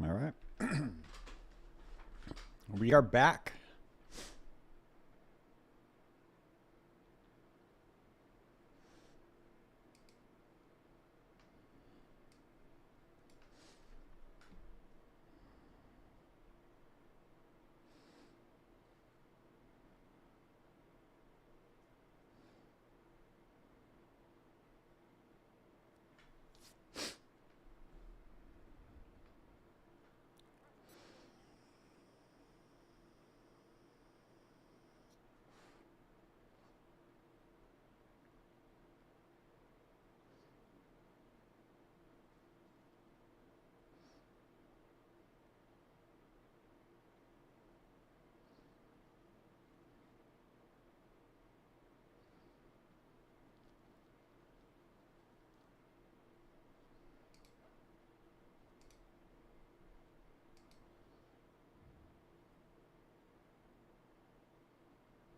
All right. We are back.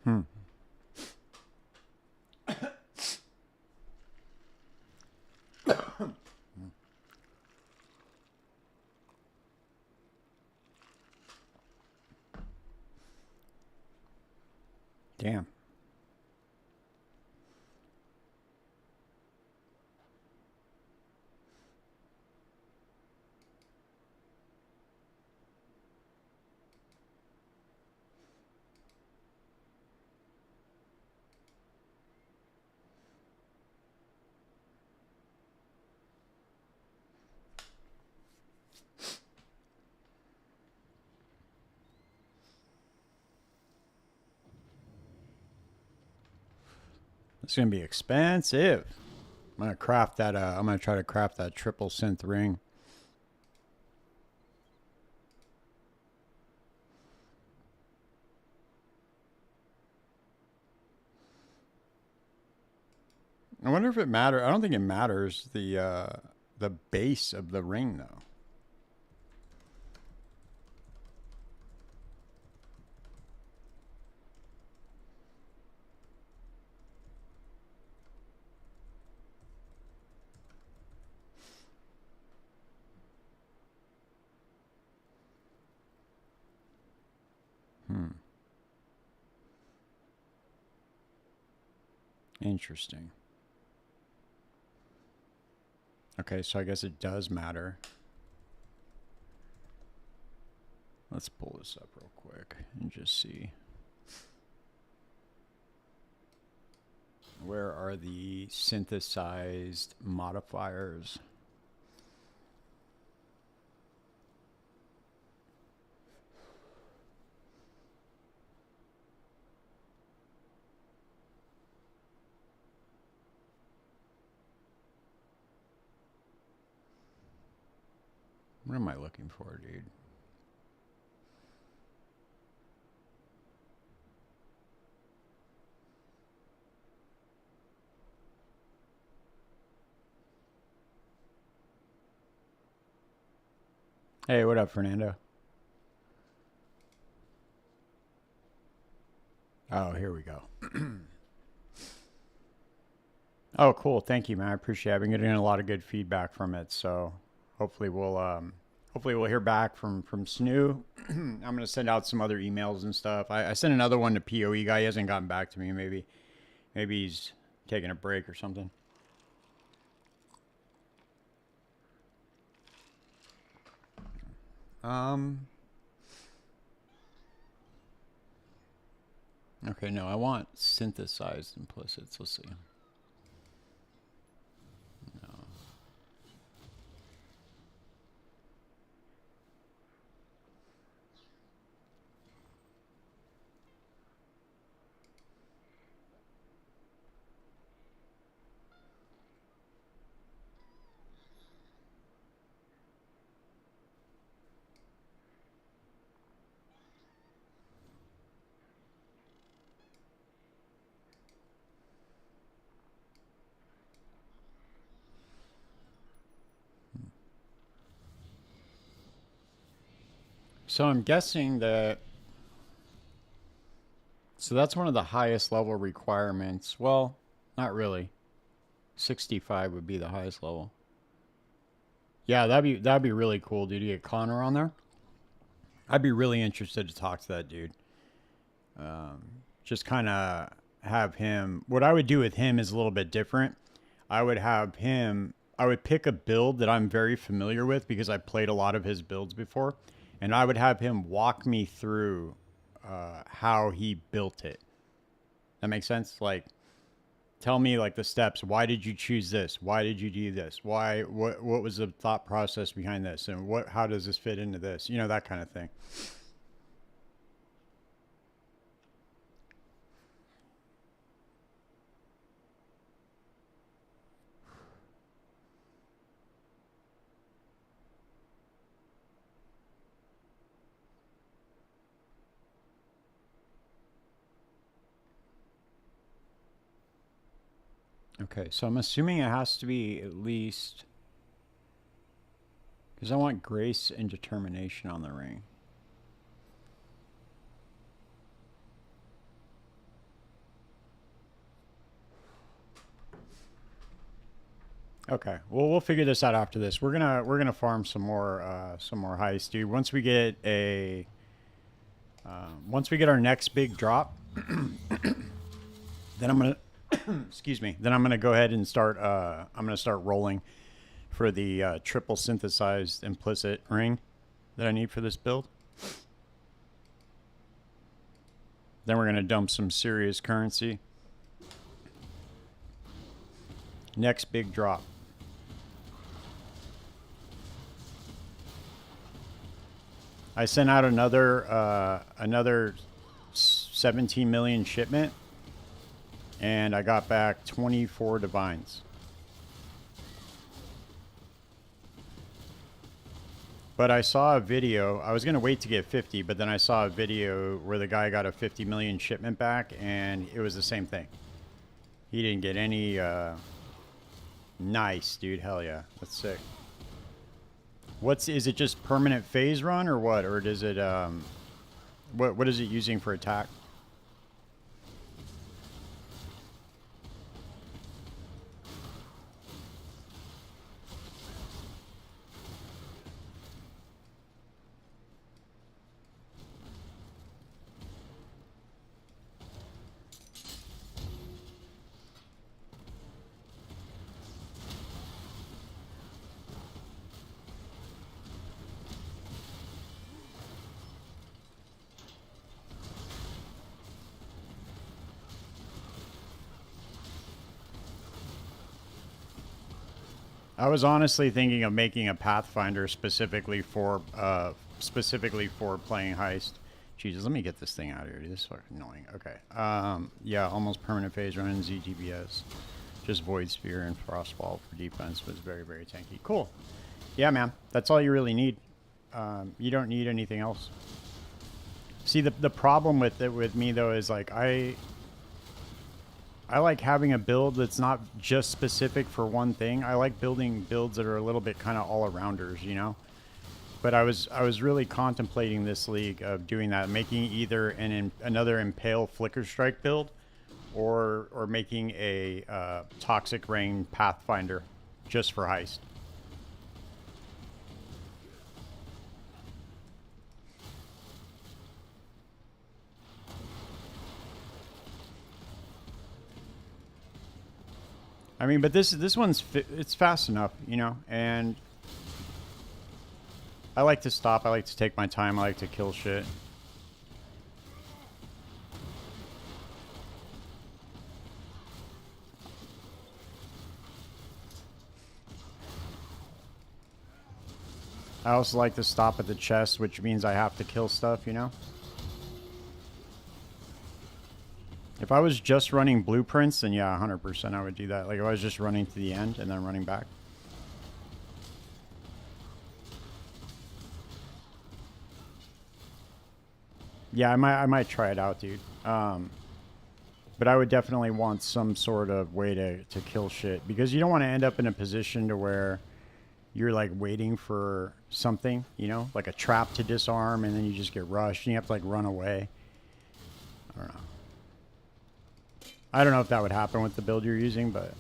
Hmm. Damn. It's gonna be expensive. I'm gonna craft that. I'm gonna try to craft that triple synth ring. I wonder if it matters. I don't think it matters the base of the ring though. Hmm. Interesting. Okay, so I guess it does matter. Let's pull this up real quick and just see. Where are the synthesized modifiers? What am I looking for, dude? Hey, what up, Fernando? Oh, here we go. Oh, cool. Thank you, man. I appreciate it. I've been getting a lot of good feedback from it, so hopefully we'll hear back from Snoo. I'm gonna send out some other emails and stuff. I sent another one to POE guy. He hasn't gotten back to me. Maybe he's taking a break or something. Okay, no, I want synthesized implicits. Let's see. No. So I'm guessing that. So that's one of the highest level requirements. Well, not really. 65 would be the highest level. Yeah, that'd be really cool, dude. To get Connor on there. I'd be really interested to talk to that dude. Just kind of have him. What I would do with him is a little bit different. I would have him. I would pick a build that I'm very familiar with because I played a lot of his builds before, and I would have him walk me through how he built it. That makes sense. Like, tell me like the steps. Why did you choose this? Why did you do this? Why? What was the thought process behind this? And what? How does this fit into this? You know, that kind of thing. Okay, so I'm assuming it has to be at least because I want grace and determination on the ring. Okay, well we'll figure this out after this. We're gonna farm some more heist, dude. Once we get our next big drop, then I'm gonna excuse me. Then I'm gonna go ahead and start. I'm gonna start rolling for the triple synthesized implicit ring that I need for this build. Then we're gonna dump some serious currency. Next big drop. I sent out another 17 million shipment, and I got back 24 divines. But I saw a video. I was gonna wait to get 50, but then I saw a video where the guy got a 50 million shipment back, and it was the same thing. He didn't get any. Nice, dude. Hell yeah, that's sick. Is it just permanent phase run or what? Or does it what is it using for attack? I was honestly thinking of making a Pathfinder specifically for playing heist. Jesus, let me get this thing out of here. This is fucking annoying. Okay. Yeah, almost permanent phase run in ZTBS. Just Void Sphere and Frostball for defense was very, very tanky. Cool. Yeah, man. That's all you really need. You don't need anything else. See, the problem with me though is like I like having a build that's not just specific for one thing. I like building builds that are a little bit kind of all-arounders, you know? But I was really contemplating this league of doing that, making either another Impale Flicker Strike build or making a Toxic Rain Pathfinder just for heist. I mean, but this one's it's fast enough, you know, and I like to stop. I like to take my time. I like to kill shit. I also like to stop at the chest, which means I have to kill stuff, you know? If I was just running blueprints, then yeah, 100% I would do that. Like if I was just running to the end and then running back. Yeah, I might try it out, dude. But I would definitely want some sort of way to kill shit because you don't want to end up in a position to where you're like waiting for something, you know, like a trap to disarm, and then you just get rushed and you have to like run away. I don't know. I don't know if that would happen with the build you're using, but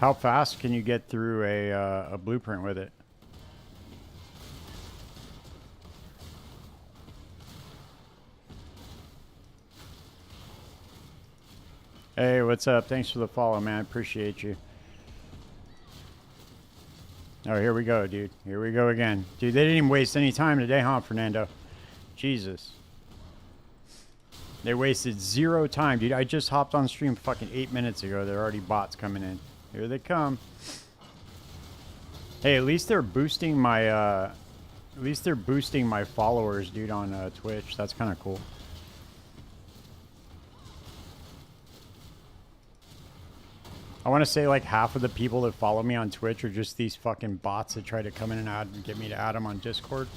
How fast can you get through a blueprint with it? Hey, what's up? Thanks for the follow, man. Appreciate you. Oh, here we go, dude. Here we go again. Dude, they didn't even waste any time today, huh, Fernando? Jesus. They wasted 0 time, dude. I just hopped on stream fucking 8 minutes ago. There are already bots coming in. Here they come. Hey, at least they're boosting my followers, dude, on Twitch. That's kind of cool. I want to say like half of the people that follow me on Twitch are just these fucking bots that try to come in and get me to add them on Discord.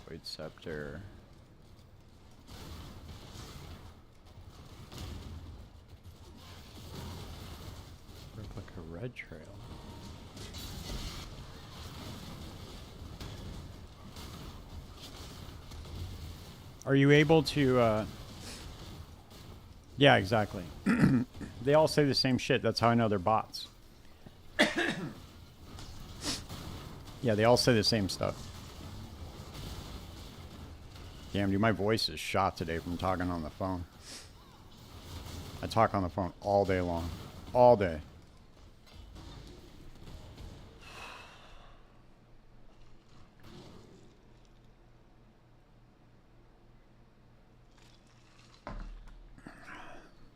Void Scepter. Replica Red Trail. Are you able to yeah, exactly. They all say the same shit. That's how I know they're bots. Yeah, they all say the same stuff. Damn, dude, my voice is shot today from talking on the phone. I talk on the phone all day long. All day.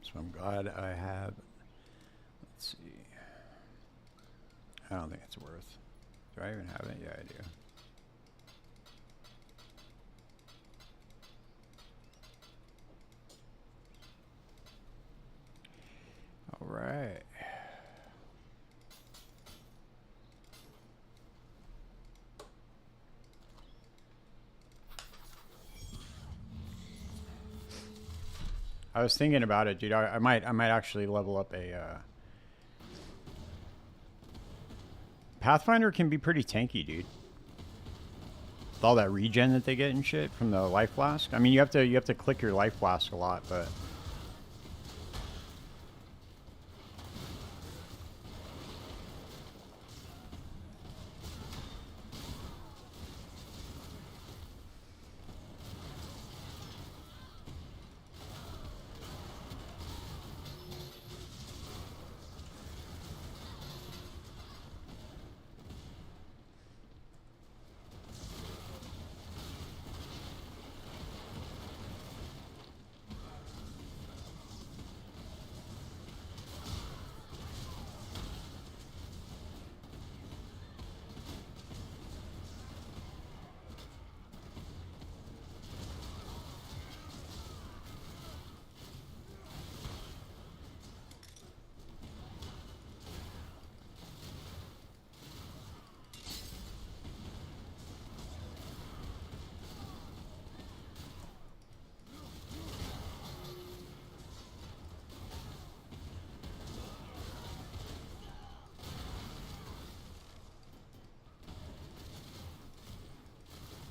So I'm glad I have... Let's see. I don't think it's worth... Do I even have it? Yeah, I do. All right. I was thinking about it, dude. I might actually level up a Pathfinder can be pretty tanky, dude. With all that regen that they get and shit from the life flask. I mean, you have to click your life flask a lot, but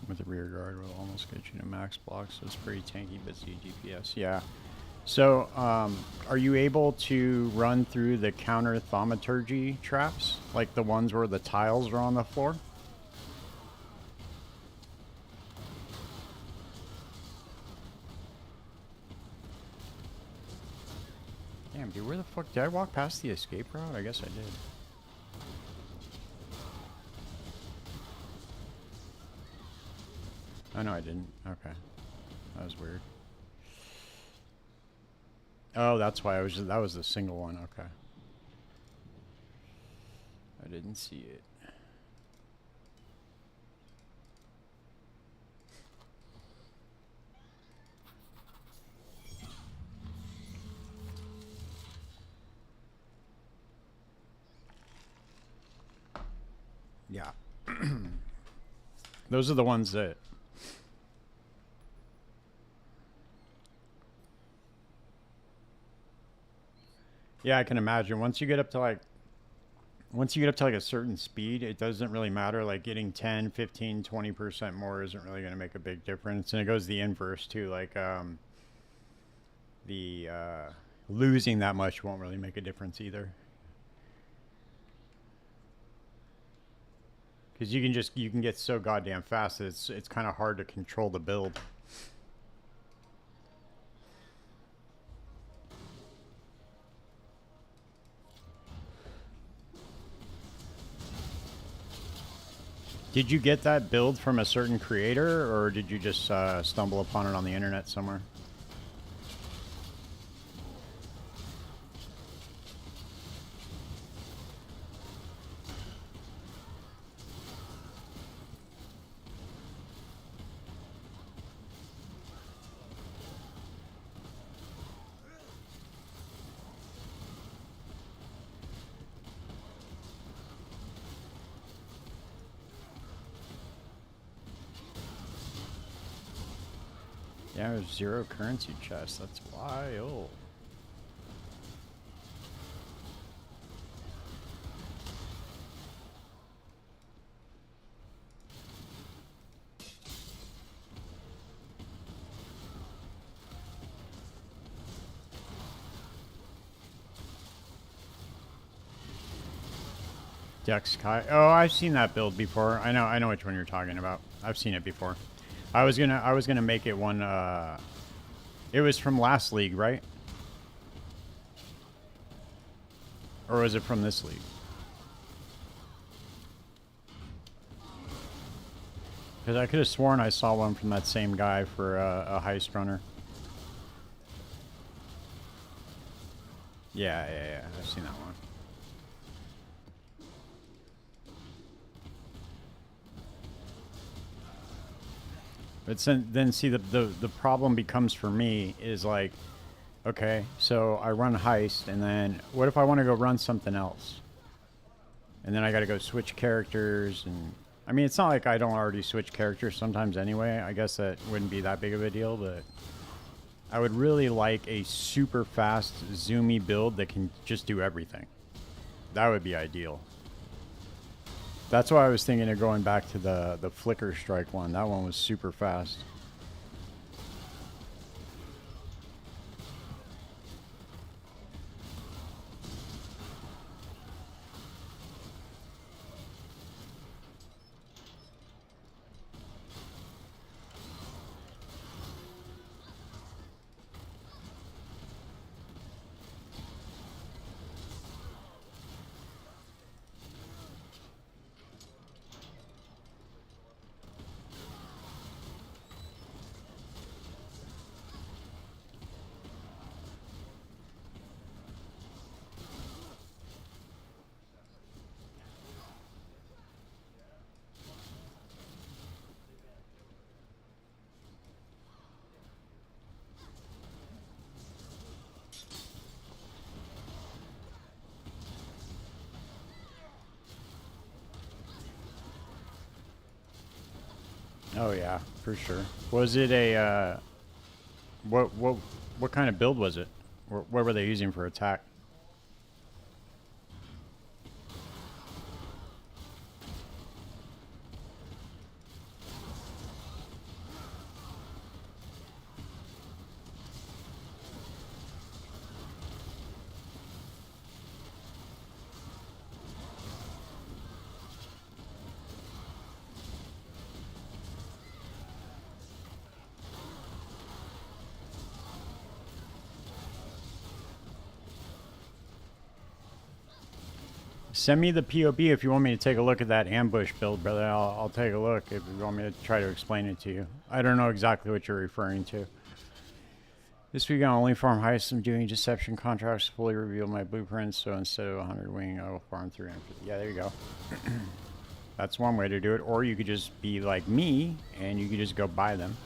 with the rear guard will almost get you to max block, so it's pretty tanky but Z DPS. Yeah. So, are you able to run through the counter thaumaturgy traps, like the ones where the tiles are on the floor? Damn, dude, where the fuck did I walk past the escape route? I guess I did. Oh, no, I didn't. Okay. That was weird. Oh, that's why that was the single one. Okay. I didn't see it. Yeah. Those are the ones that... Yeah, I can imagine. Once you get up to like a certain speed, it doesn't really matter. Like getting 10, 15, 20% more isn't really going to make a big difference. And it goes the inverse too. Like the losing that much won't really make a difference either. Because you can get so goddamn fast that it's kind of hard to control the build. Did you get that build from a certain creator, or did you just stumble upon it on the internet somewhere? Yeah, there's 0 currency chest. That's wild. Dex Kai. Oh, I've seen that build before. I know which one you're talking about. I've seen it before. I was gonna make it one. It was from last league, right? Or was it from this league? Because I could have sworn I saw one from that same guy for a heist runner. Yeah. I've seen that one. But then see the problem becomes for me is like, okay, so I run heist, and then what if I want to go run something else? And then I got to go switch characters, and I mean, it's not like I don't already switch characters sometimes anyway. I guess that wouldn't be that big of a deal, but I would really like a super fast zoomy build that can just do everything. That would be ideal. That's why I was thinking of going back to the Flicker Strike one. That one was super fast. Oh yeah, for sure. Was it a what kind of build was it? What were they using for attack? Send me the POB if you want me to take a look at that ambush build, brother. I'll take a look if you want me to try to explain it to you. I don't know exactly what you're referring to. This week on Only Farm Heist, I'm doing deception contracts to fully reveal my blueprints. So instead of 100 wing, I will farm 350. Yeah, there you go. That's one way to do it. Or you could just be like me and you could just go buy them.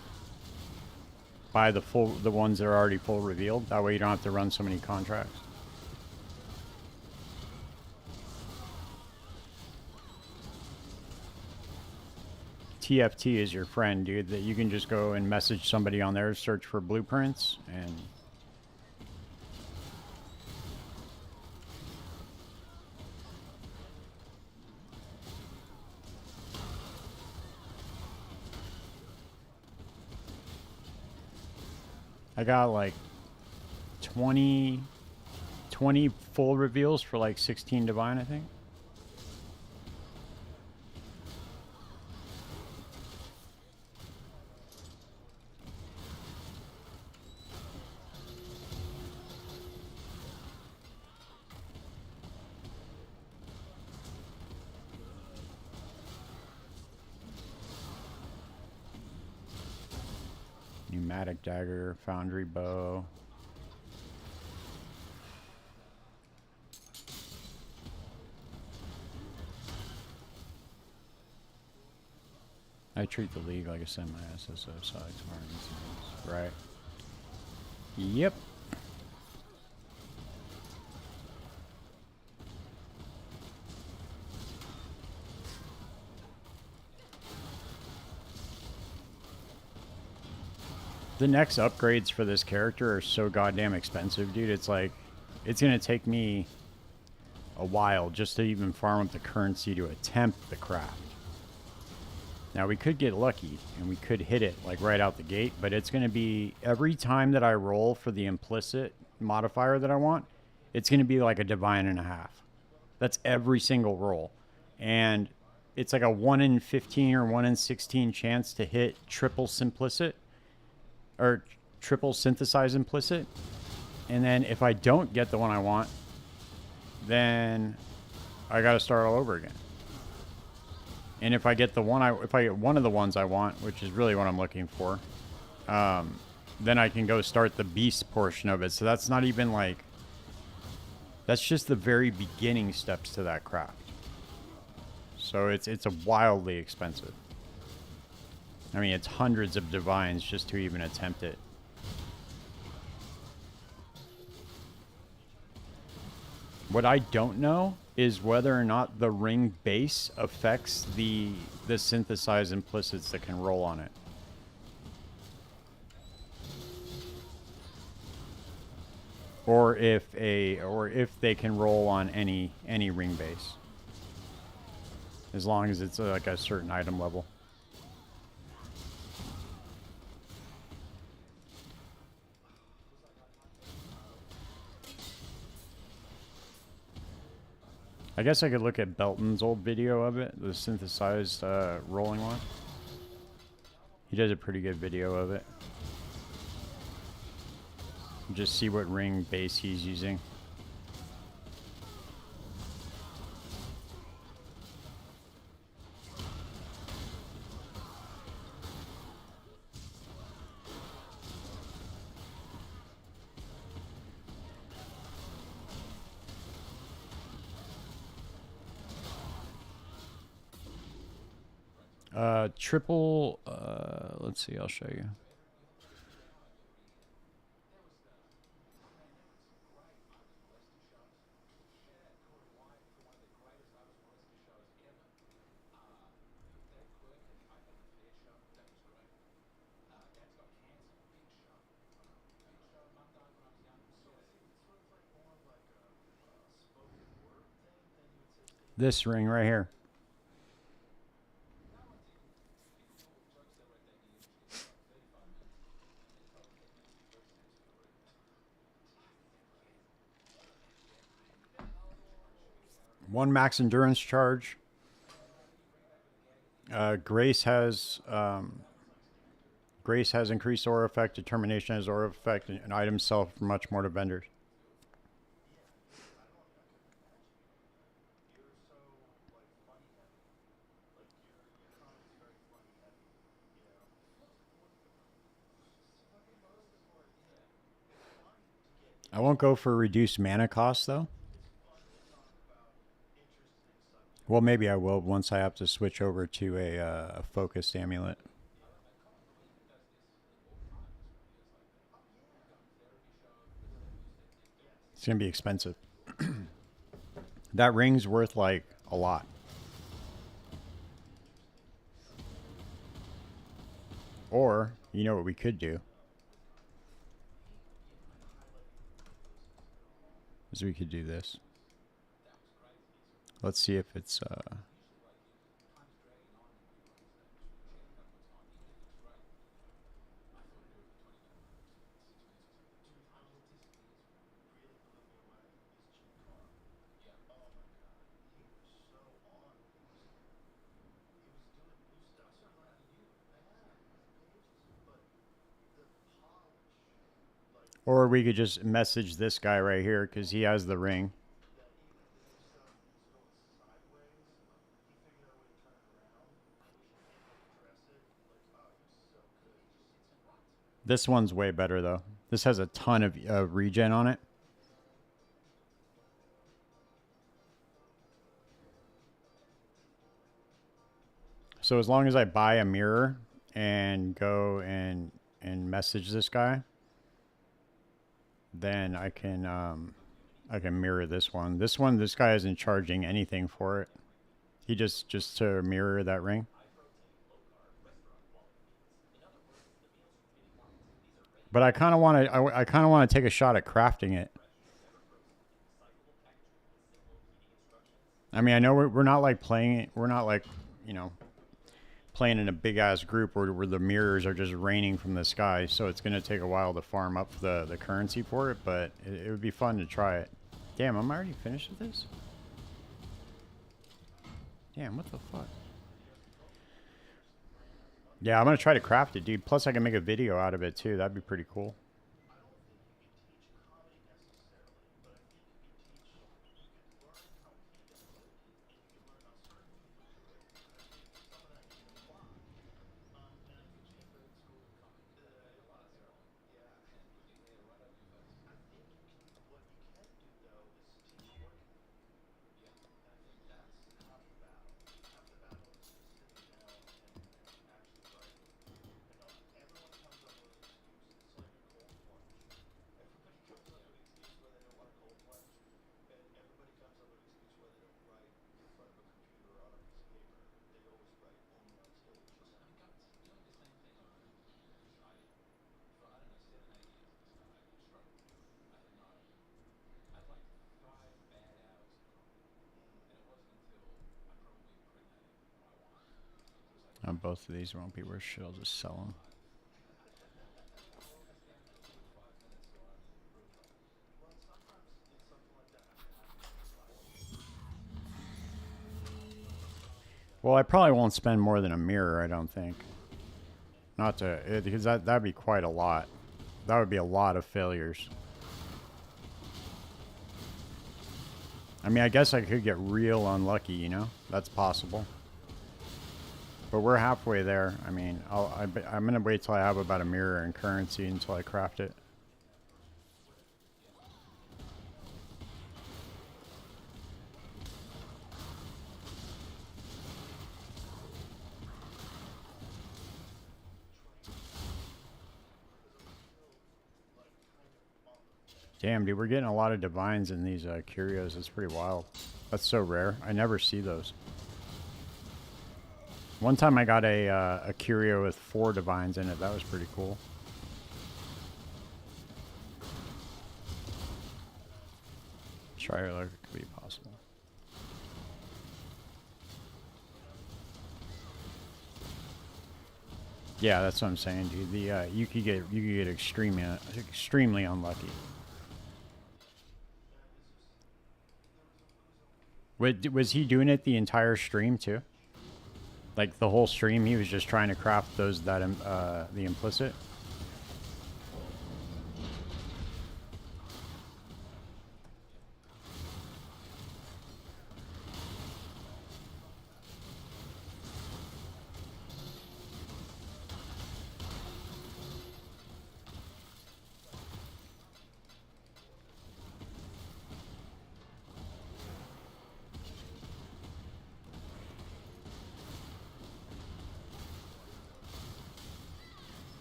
Buy the ones that are already full revealed. That way you don't have to run so many contracts. TFT is your friend, dude. That you can just go and message somebody on there, search for blueprints, and I got like 20 full reveals for like 16 divine, I think. Pneumatic dagger, foundry bow. I treat the league like a semi-SSO side. Right. Yep. The next upgrades for this character are so goddamn expensive, dude. It's like, it's gonna take me a while just to even farm up the currency to attempt the craft. Now we could get lucky and we could hit it like right out the gate, but it's gonna be every time that I roll for the implicit modifier that I want, it's gonna be like a divine and a half. That's every single roll. And it's like a 1 in 15 or 1 in 16 chance to hit triple simplicit or triple synthesize implicit. And then if I don't get the one I want, then I got to start all over again. And if I get the one if I get one of the ones I want, which is really what I'm looking for, then I can go start the beast portion of it. So that's not even like, that's just the very beginning steps to that craft. So it's a wildly expensive. I mean, it's hundreds of divines just to even attempt it. What I don't know is whether or not the ring base affects the synthesized implicits that can roll on it. Or if they can roll on any ring base. As long as it's like a certain item level. I guess I could look at Belton's old video of it, the synthesized rolling one. He does a pretty good video of it. Just see what ring base he's using. Triple, let's see, I'll show you. This ring right here. One max endurance charge. Grace has increased aura effect. Determination has aura effect, and items sell for much more to vendors. I won't go for reduced mana cost though. Well, maybe I will once I have to switch over to a focused amulet. It's going to be expensive. That ring's worth like a lot. Or, you know what we could do? Is we could do this. Let's see if it's Or we could just message this guy right here because he has the ring. This one's way better though. This has a ton of regen on it. So as long as I buy a mirror and go and message this guy, then I can mirror this one. This guy isn't charging anything for it. He just to mirror that ring. But I kind of want to I kind of want to take a shot at crafting it. I mean, I know we're not like playing it. We're not like, you know, playing in a big ass group where the mirrors are just raining from the sky. So it's going to take a while to farm up the currency for it, but it would be fun to try it. Damn, I'm already finished with this? Damn, what the fuck? Yeah, I'm going to try to craft it, dude. Plus I can make a video out of it too. That'd be pretty cool. Both of these won't be worth shit. I'll just sell them. Well, I probably won't spend more than a mirror, I don't think. Not to, because that'd be quite a lot. That would be a lot of failures. I mean, I guess I could get real unlucky, you know? That's possible. But we're halfway there. I mean, I'm going to wait till I have about a mirror and currency until I craft it. Damn, dude, we're getting a lot of divines in these curios. It's pretty wild. That's so rare. I never see those. One time I got a curio with 4 divines in it. That was pretty cool. Triarch could be possible. Yeah, that's what I'm saying, dude. The you could get extremely unlucky. Was he doing it the entire stream too? Like the whole stream, he was just trying to craft those that the implicit.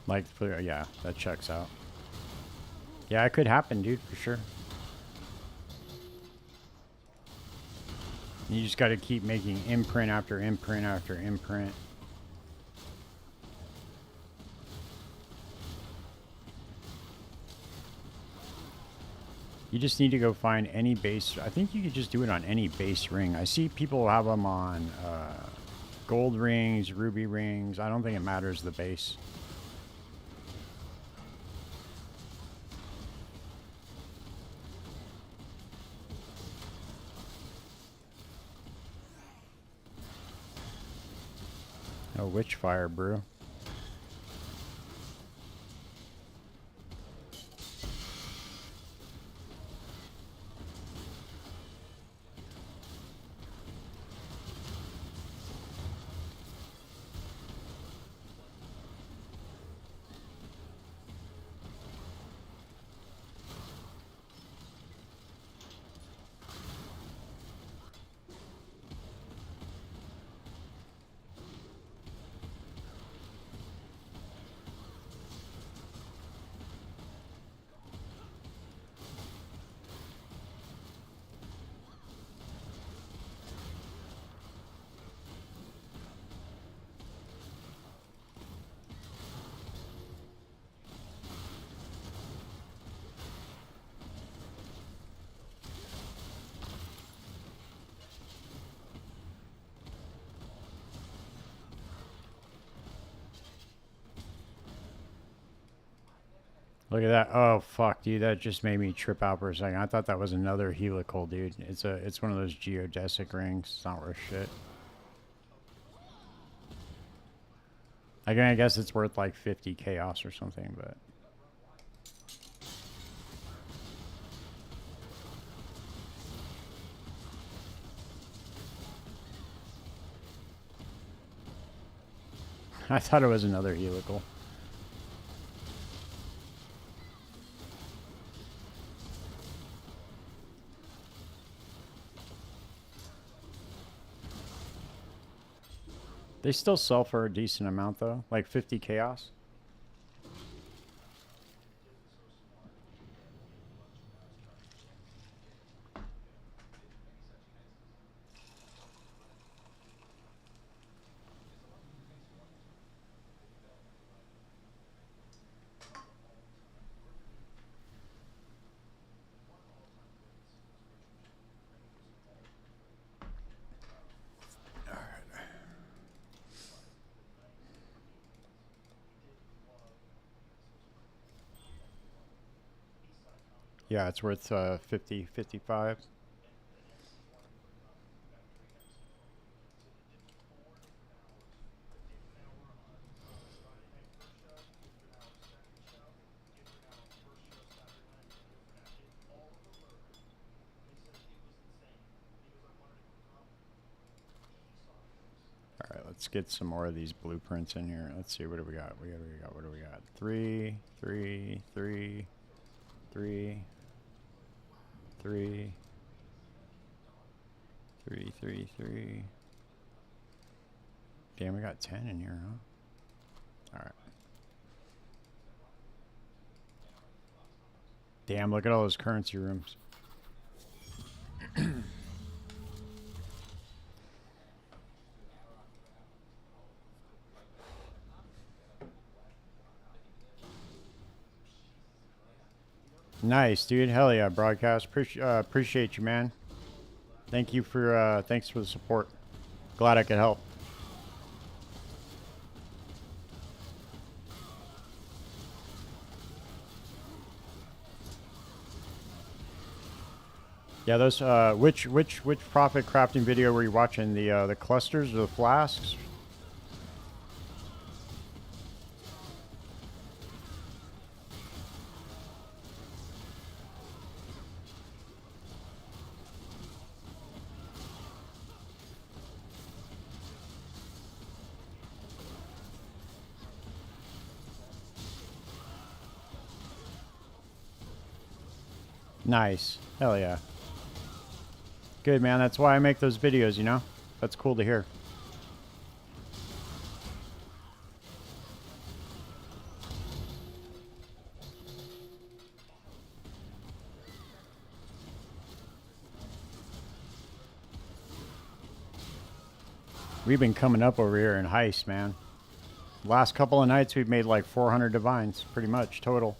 Like, yeah, that checks out. Yeah, it could happen, dude, for sure. You just got to keep making imprint after imprint after imprint. You just need to go find any base. I think you could just do it on any base ring. I see people have them on gold rings, ruby rings. I don't think it matters the base. Oh, Witchfire Brew. Look at that. Oh fuck, dude, that just made me trip out for a second. I thought that was another helical, dude. It's one of those geodesic rings. It's not worth shit. Again, I guess it's worth like 50 chaos or something, but I thought it was another helical. They still sell for a decent amount though, like 50 chaos. Yeah, it's worth 50, 55. All right, let's get some more of these blueprints in here. Let's see, what do we got? What do we got? 3, 3, 3, 3, 3, 3, 3, 3. Damn, we got 10 in here, huh? All right. Damn, look at all those currency rooms. Nice, dude. Hell yeah, broadcast. Appreciate you, man. Thank you for thanks for the support. Glad I could help. Yeah, those which profit crafting video were you watching? The clusters or the flasks? Nice. Hell yeah. Good, man. That's why I make those videos, you know? That's cool to hear. We've been coming up over here in Heist, man. Last couple of nights, we've made like 400 divines, pretty much, total.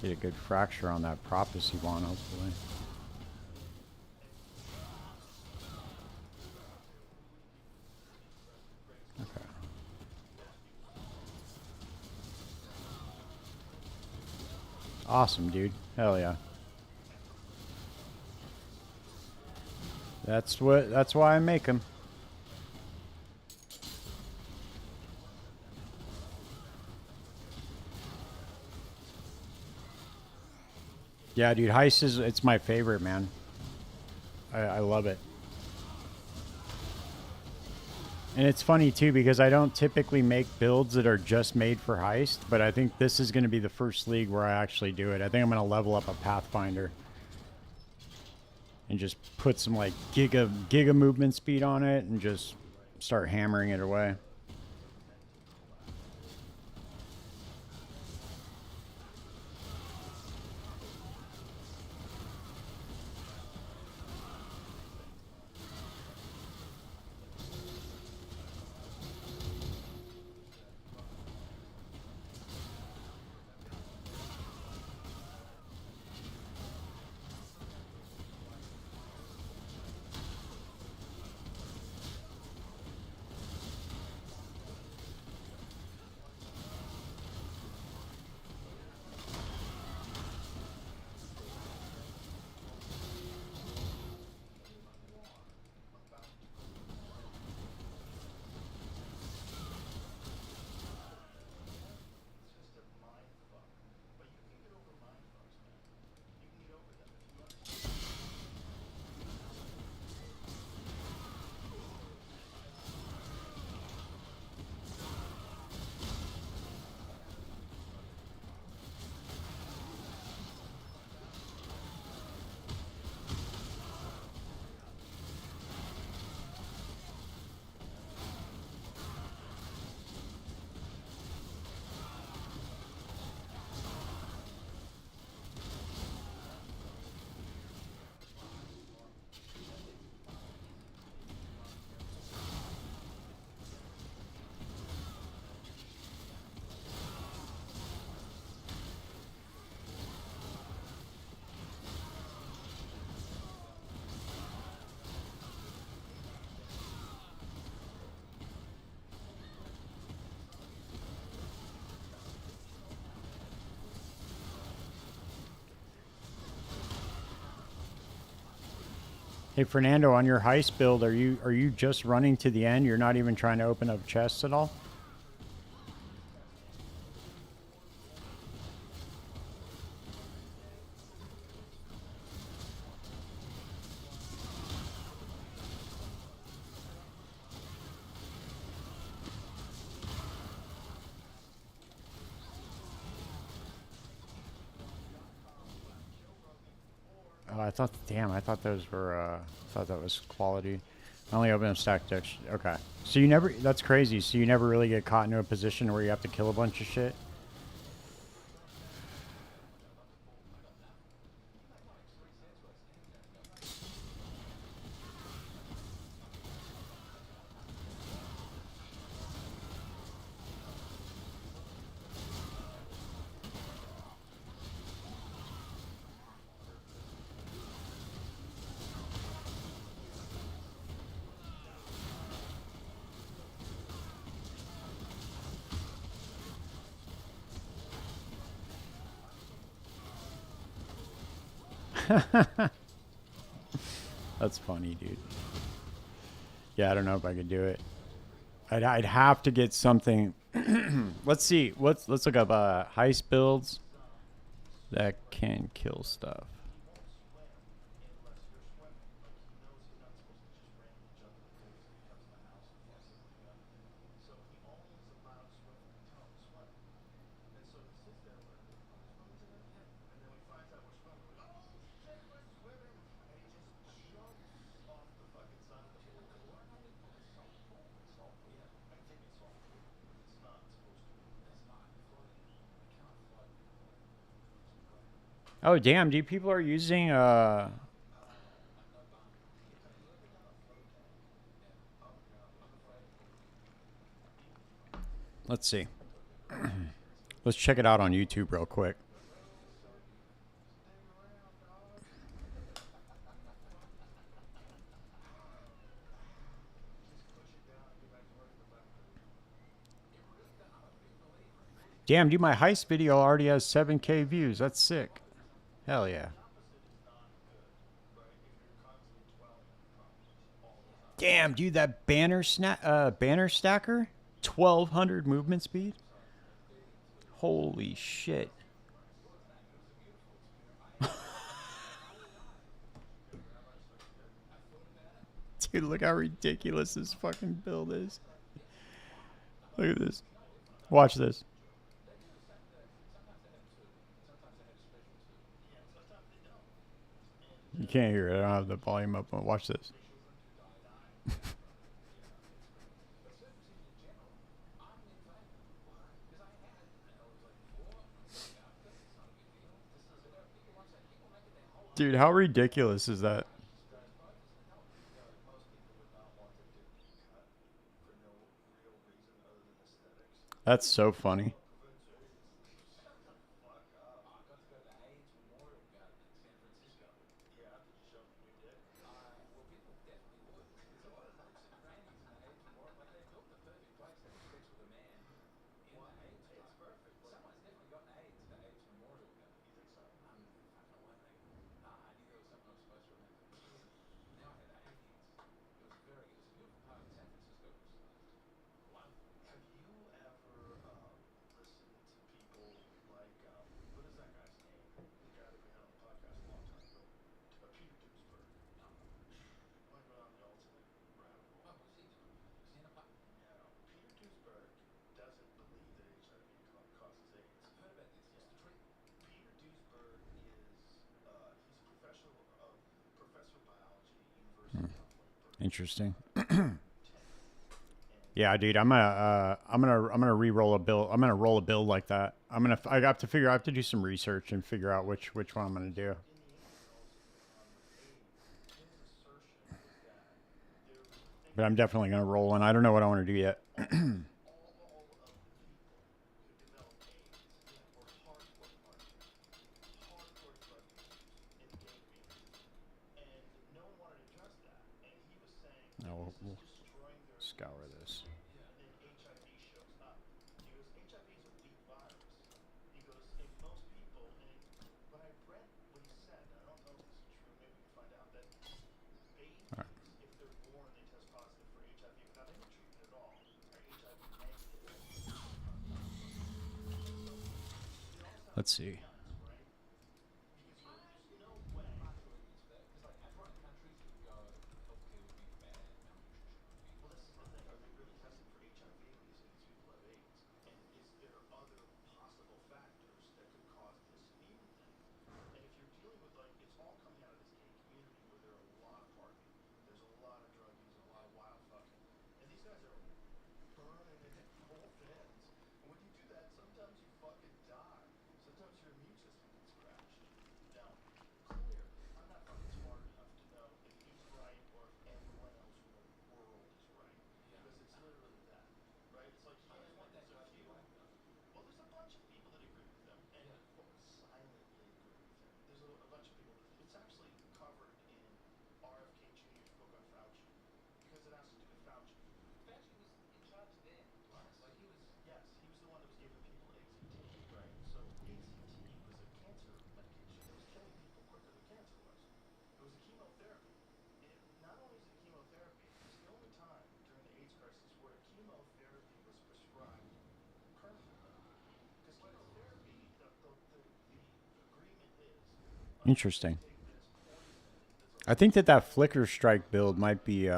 Get a good fracture on that prophecy one, hopefully. Okay. Awesome, dude. Hell yeah. That's why I make them. Yeah, dude, Heist it's my favorite, man. I love it. And it's funny too because I don't typically make builds that are just made for Heist, but I think this is going to be the first league where I actually do it. I think I'm going to level up a Pathfinder and just put some like giga movement speed on it and just start hammering it away. Hey Fernando, on your heist build, are you just running to the end? You're not even trying to open up chests at all? Oh, I thought. Damn, I thought those were. I thought that was quality. I only open up stack decks. Okay, so you never. That's crazy. So you never really get caught into a position where you have to kill a bunch of shit. That's funny, dude. Yeah, I don't know if I could do it. I'd have to get something. Let's see. Let's look up heist builds that can kill stuff. Oh damn, dude! People are using Let's see. Let's check it out on YouTube real quick. Damn, dude, my heist video already has 7K views. That's sick. Hell yeah. Damn, dude, that banner stacker, 1200 movement speed. Holy shit. Dude, look how ridiculous this fucking build is. Look at this. Watch this. You can't hear it. I don't have the volume up. Watch this. Dude, how ridiculous is that? That's so funny. Interesting. Yeah, dude, I'm gonna re-roll a build. I'm gonna roll a build like that. I have to figure. I have to do some research and figure out which one I'm gonna do. But I'm definitely gonna roll one. I don't know what I want to do yet. No, we'll scour this. Let's see. Interesting. I think that flicker strike build might be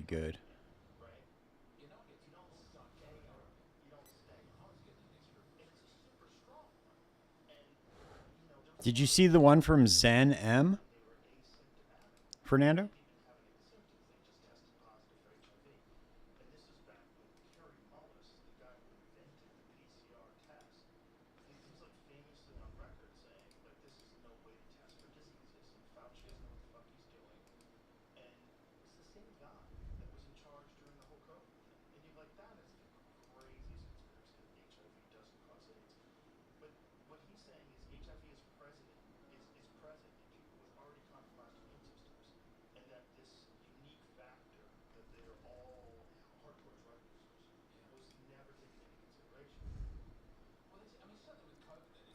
good. Did you see the one from Zen M, Fernando?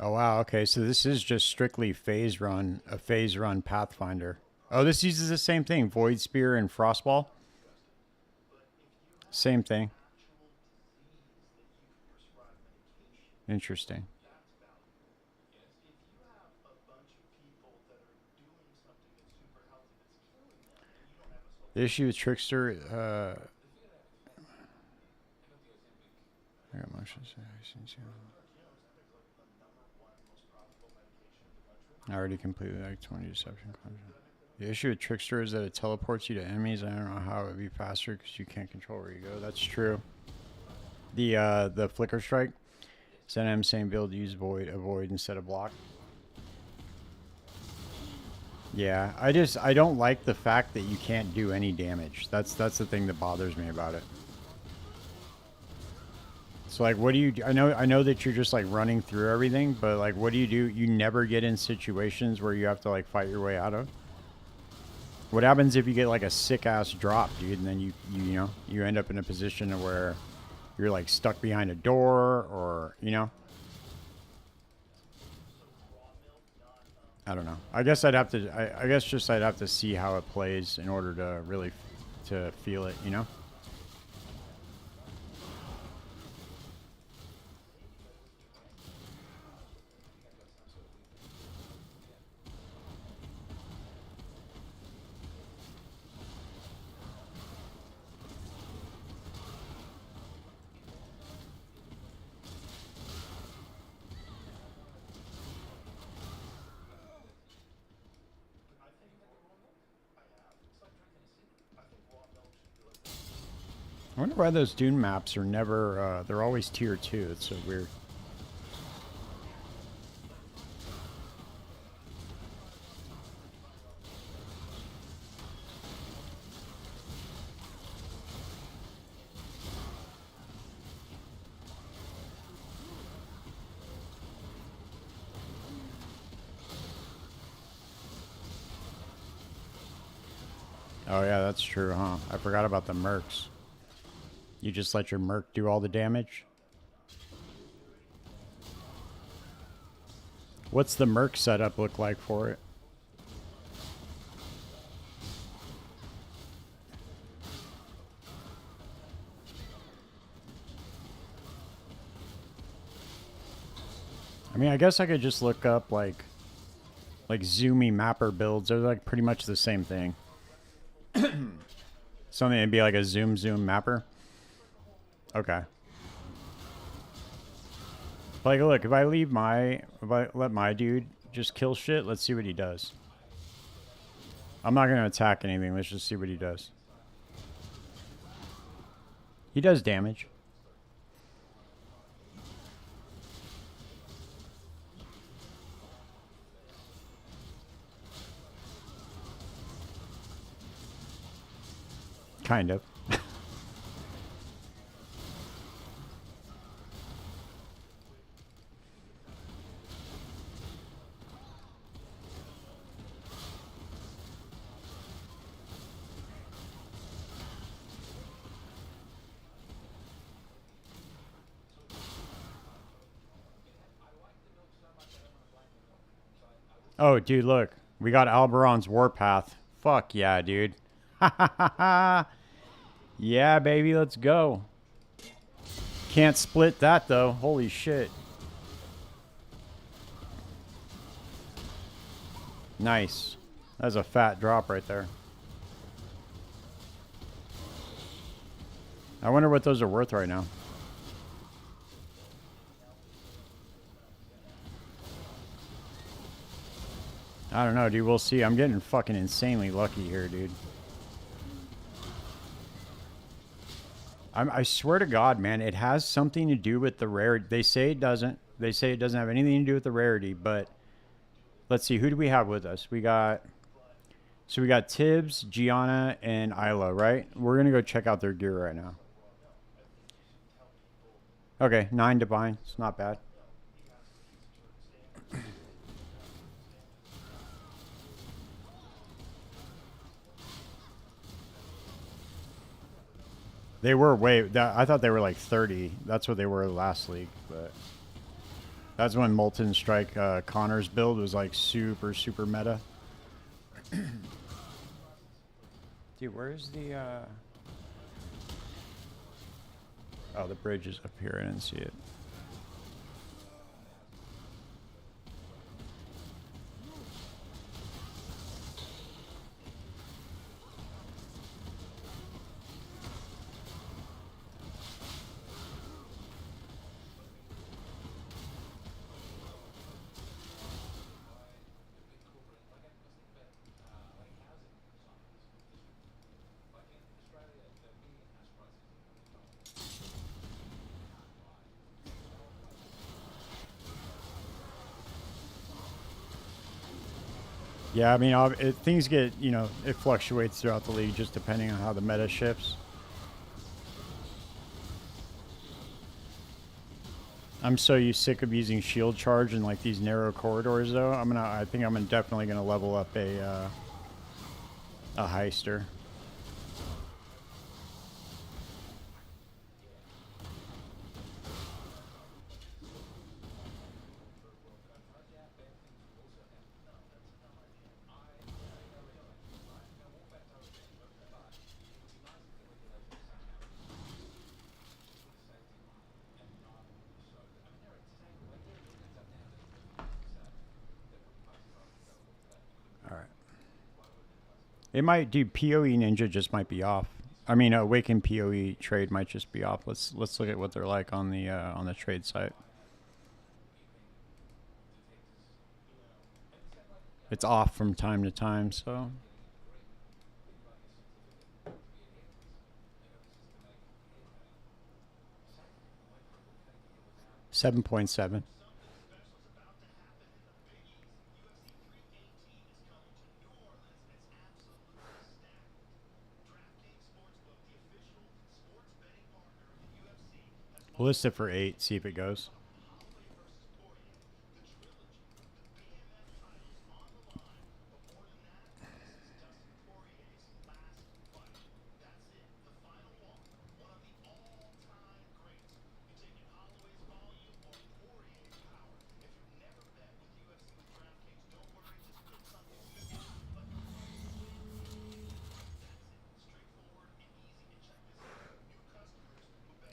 Oh wow, okay, so this is just strictly a phase run Pathfinder. Oh, this uses the same thing, Void Spear and Frostball. Same thing. Interesting. The issue with Trickster, I got motions. I already completed Act 20 Deception Conjure. The issue with Trickster is that it teleports you to enemies. I don't know how it would be faster because you can't control where you go. That's true. The Flicker Strike. Zen M same build, use avoid instead of block. Yeah, I don't like the fact that you can't do any damage. That's the thing that bothers me about it. So like, what do you do? I know that you're just like running through everything, but like, what do? You never get in situations where you have to like fight your way out of. What happens if you get like a sick ass drop, dude, and then you end up in a position where you're like stuck behind a door, or I don't know. I guess I'd have to. I guess just I'd have to see how it plays in order to really to feel it. I wonder why those Dune maps are never. They're always tier 2. It's so weird. Oh yeah, that's true, huh? I forgot about the mercs. You just let your merc do all the damage? What's the merc setup look like for it? mean, I guess I could just look up like zoomy mapper builds. They're like pretty much the same thing. Something that'd be like a zoom mapper. Okay. Like, look, if I let my dude just kill shit, let's see what he does. I'm not gonna attack anything. Let's just see what he does. He does damage. Kind of. Oh, dude, look. We got Alberon's Warpath. Fuck yeah, dude. Ha ha ha ha. Yeah, baby, let's go. Can't split that, though. Holy shit. Nice. That's a fat drop right there. I wonder what those are worth right now. I don't know, dude. We'll see. I'm getting fucking insanely lucky here, dude. I swear to God, man, it has something to do with the rarity. They say it doesn't. They say it doesn't have anything to do with the rarity, but let's see. Who do we have with us? We got Tibbs, Gianna, and Isla, right? We're going to go check out their gear right now. Okay, 9 divine. It's not bad. They were I thought they were like 30. That's what they were last league, but that's when Molten Strike Connor's build was like super meta. Dude, where's the oh, the bridge is up here. I didn't see it. Yeah, I mean, things get, it fluctuates throughout the league just depending on how the meta shifts. I'm so sick of using shield charge in like these narrow corridors, though. I think I'm definitely gonna level up a heister. It might do PoE Ninja just might be off. I mean, Awaken PoE trade might just be off. Let's look at what they're like on the trade site. It's off from time to time, so 7.7. We'll list it for 8, see if it goes.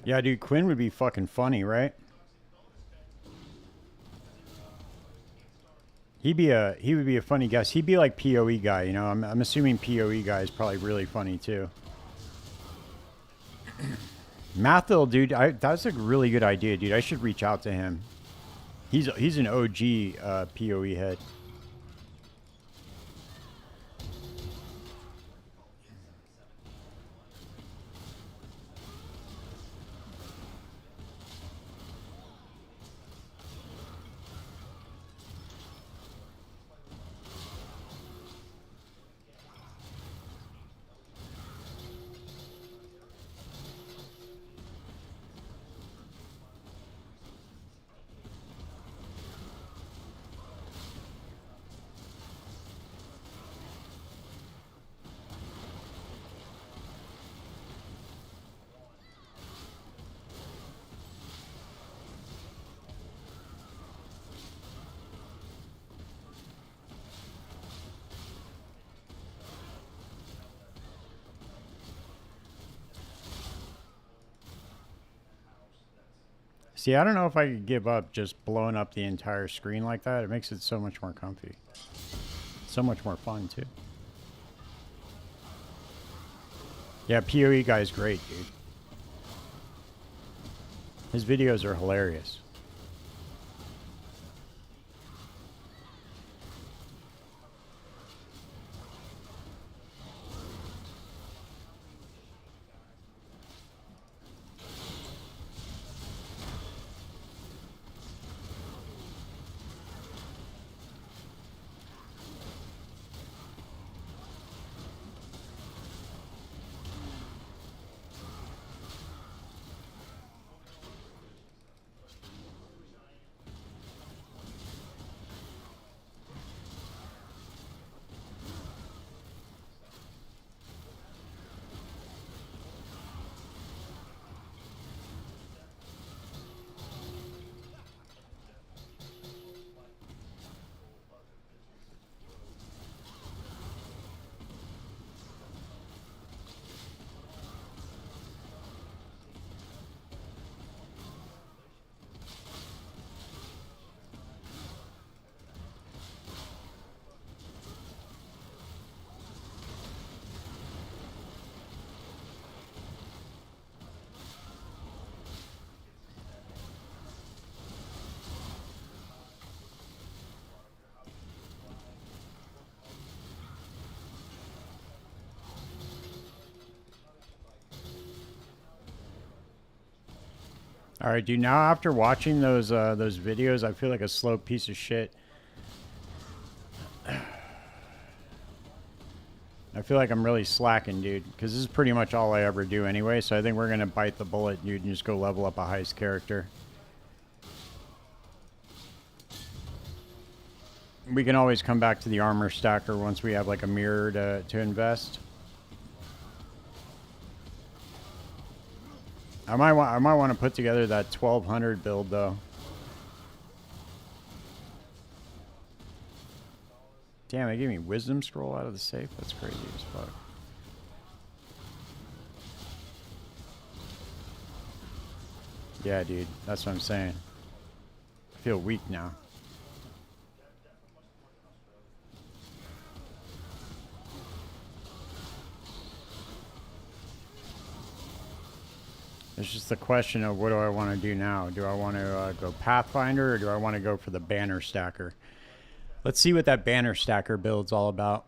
Yeah, dude, Quinn would be fucking funny, right? He would be a funny guest. He'd be like PoE guy, you know. I'm assuming PoE guy is probably really funny too. Mathil, dude, that's a really good idea, dude. I should reach out to him. He's an OG PoE head. See, I don't know if I could give up just blowing up the entire screen like that. It makes it so much more comfy. So much more fun, too. Yeah, PoE guy's great, dude. His videos are hilarious. All right, dude. Now after watching those videos, I feel like a slow piece of shit. I feel like I'm really slacking, dude, because this is pretty much all I ever do anyway. So I think we're gonna bite the bullet, dude, and just go level up a heist character. We can always come back to the armor stacker once we have like a mirror to invest. I might want to put together that 1200 build though. Damn, they gave me wisdom scroll out of the safe. That's crazy as fuck. Yeah, dude, that's what I'm saying. I feel weak now. It's just the question of what do I want to do now? Do I want to go Pathfinder or do I want to go for the banner stacker? Let's see what that banner stacker build's all about.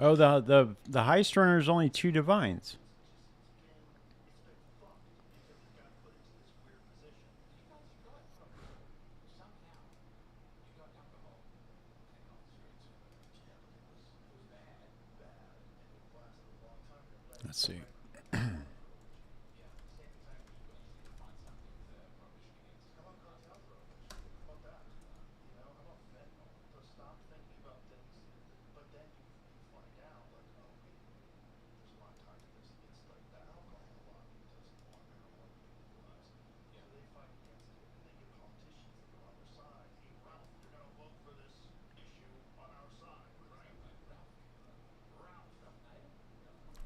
Oh, the heist runner is only 2 divines. Let's see.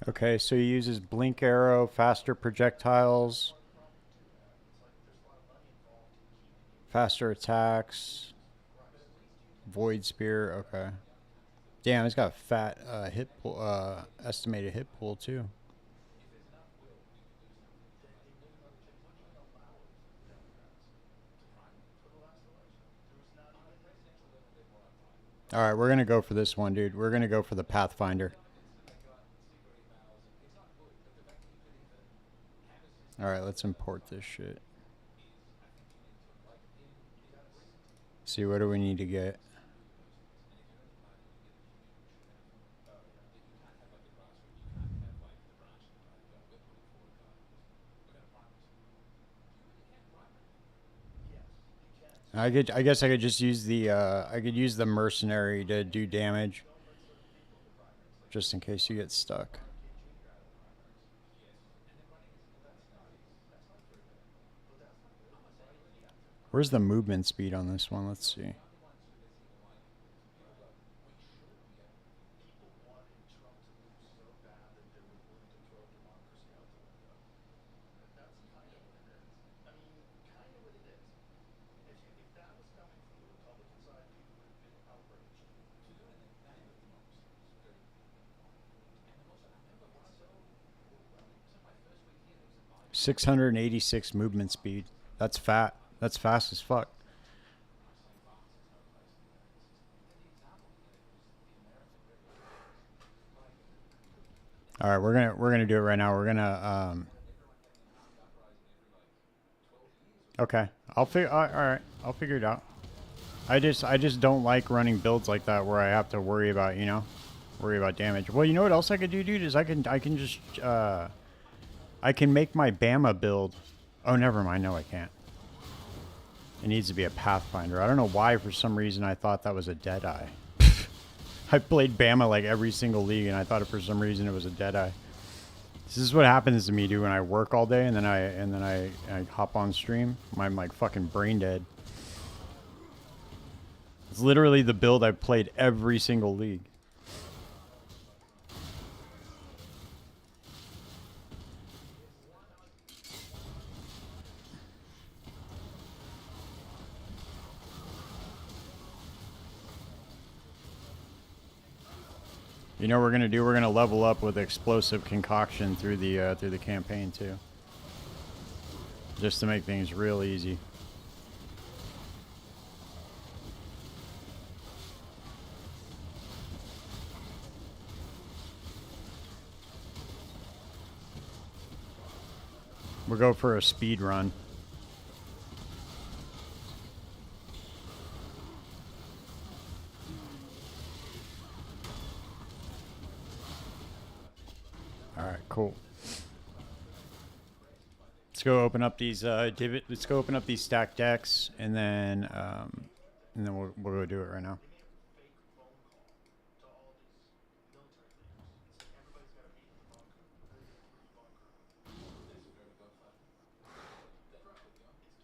Okay, so he uses blink arrow, faster projectiles, faster attacks, void spear. Okay. Damn, he's got a fat hit pool, estimated hit pool too. All right, we're gonna go for this one, dude. We're gonna go for the Pathfinder. All right, let's import this shit. See, what do we need to get? I guess I could just use the. I could use the mercenary to do damage, just in case you get stuck. Where's the movement speed on this one? Let's see. Six hundred and 86 movement speed. That's fat. That's fast as fuck. All right, we're gonna do it right now. We're gonna Okay, I'll figure. All right, I'll figure it out. I just don't like running builds like that where I have to worry about worry about damage. Well, you know what else I could do, dude? Is I can just I can make my Bama build. Oh, never mind. No, I can't. It needs to be a Pathfinder. I don't know why. For some reason, I thought that was a Deadeye. I played Bama like every single league, and I thought for some reason it was a Deadeye. This is what happens to me, dude, when I work all day and then I hop on stream. I'm like fucking brain dead. It's literally the build I've played every single league. You know what we're gonna do? We're gonna level up with explosive concoction through the campaign too, just to make things real easy. We'll go for a speed run. All right, cool. Let's go open up these Let's go open up these stacked decks, and then we'll go do it right now.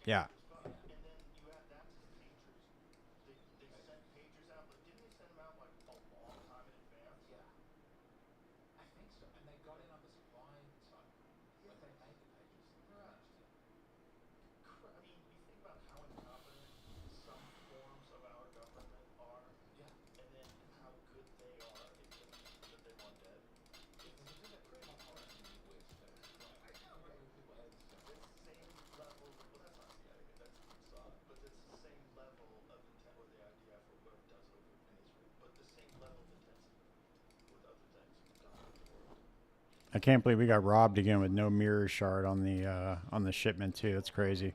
Yeah. I can't believe we got robbed again with no mirror shard on the shipment too. That's crazy.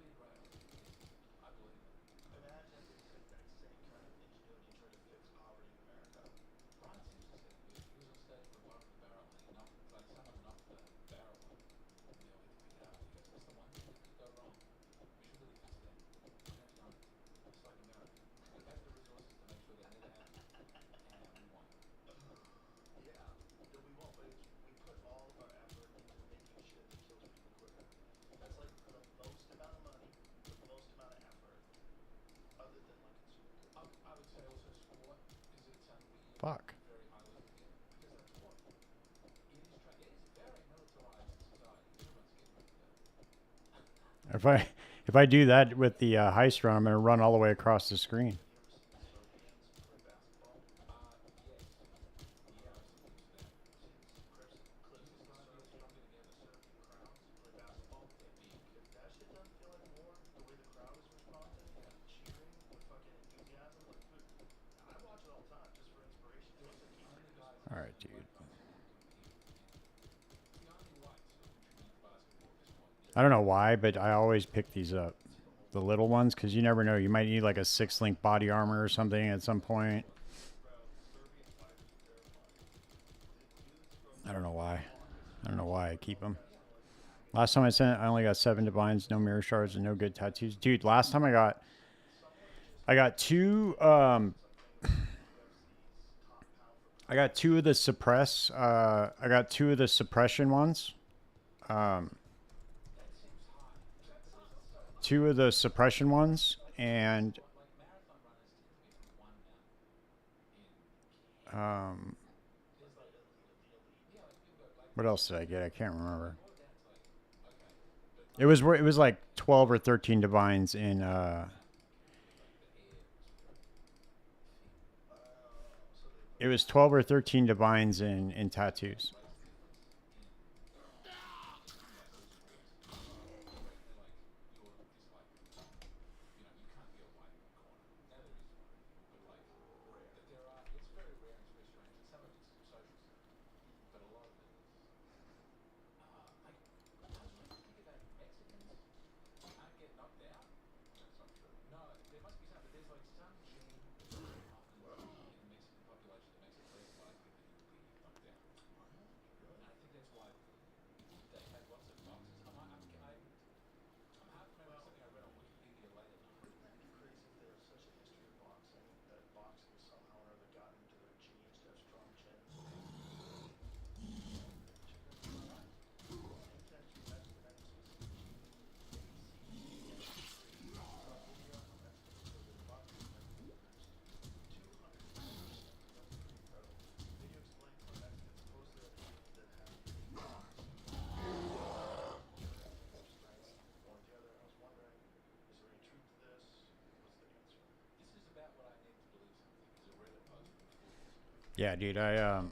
Fuck. If I if I do that with the heist run, I'm gonna run all the way across the screen. All right, dude. I don't know why, but I always pick these up, the little ones, because you never know. You might need like a 6 link body armor or something at some point. I don't know why. I don't know why I keep them. Last time I sent, I only got 7 divines, no mirror shards, and no good tattoos. Dude, last time I got two. I got two of the suppress. I got two of the suppression ones. Um, two of the suppression ones, and um, what else did I get? I can't remember. It was like 12 or 13 divines in. It was 12 or 13 divines in tattoos. Yeah, dude. I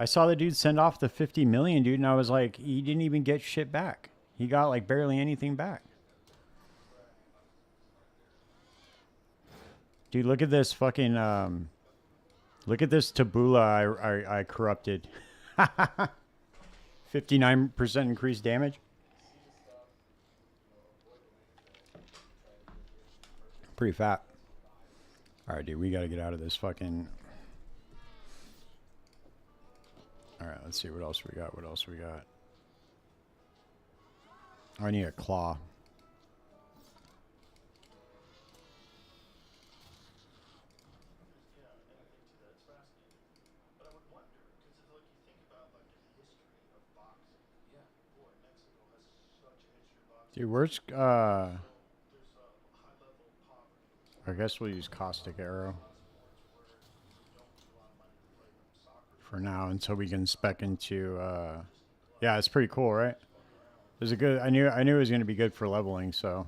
saw the dude send off the 50 million, dude, and I was like, he didn't even get shit back. He got like barely anything back. Dude, look at this fucking look at this tabula I corrupted. 59% increased damage. Pretty fat. All right, dude, we got to get out of this fucking. All right, let's see what else we got. What else we got? Oh, I need a claw. Dude, where's I guess we'll use caustic arrow for now until we can spec into yeah, it's pretty cool, right? It was a good I knew it was gonna be good for leveling, so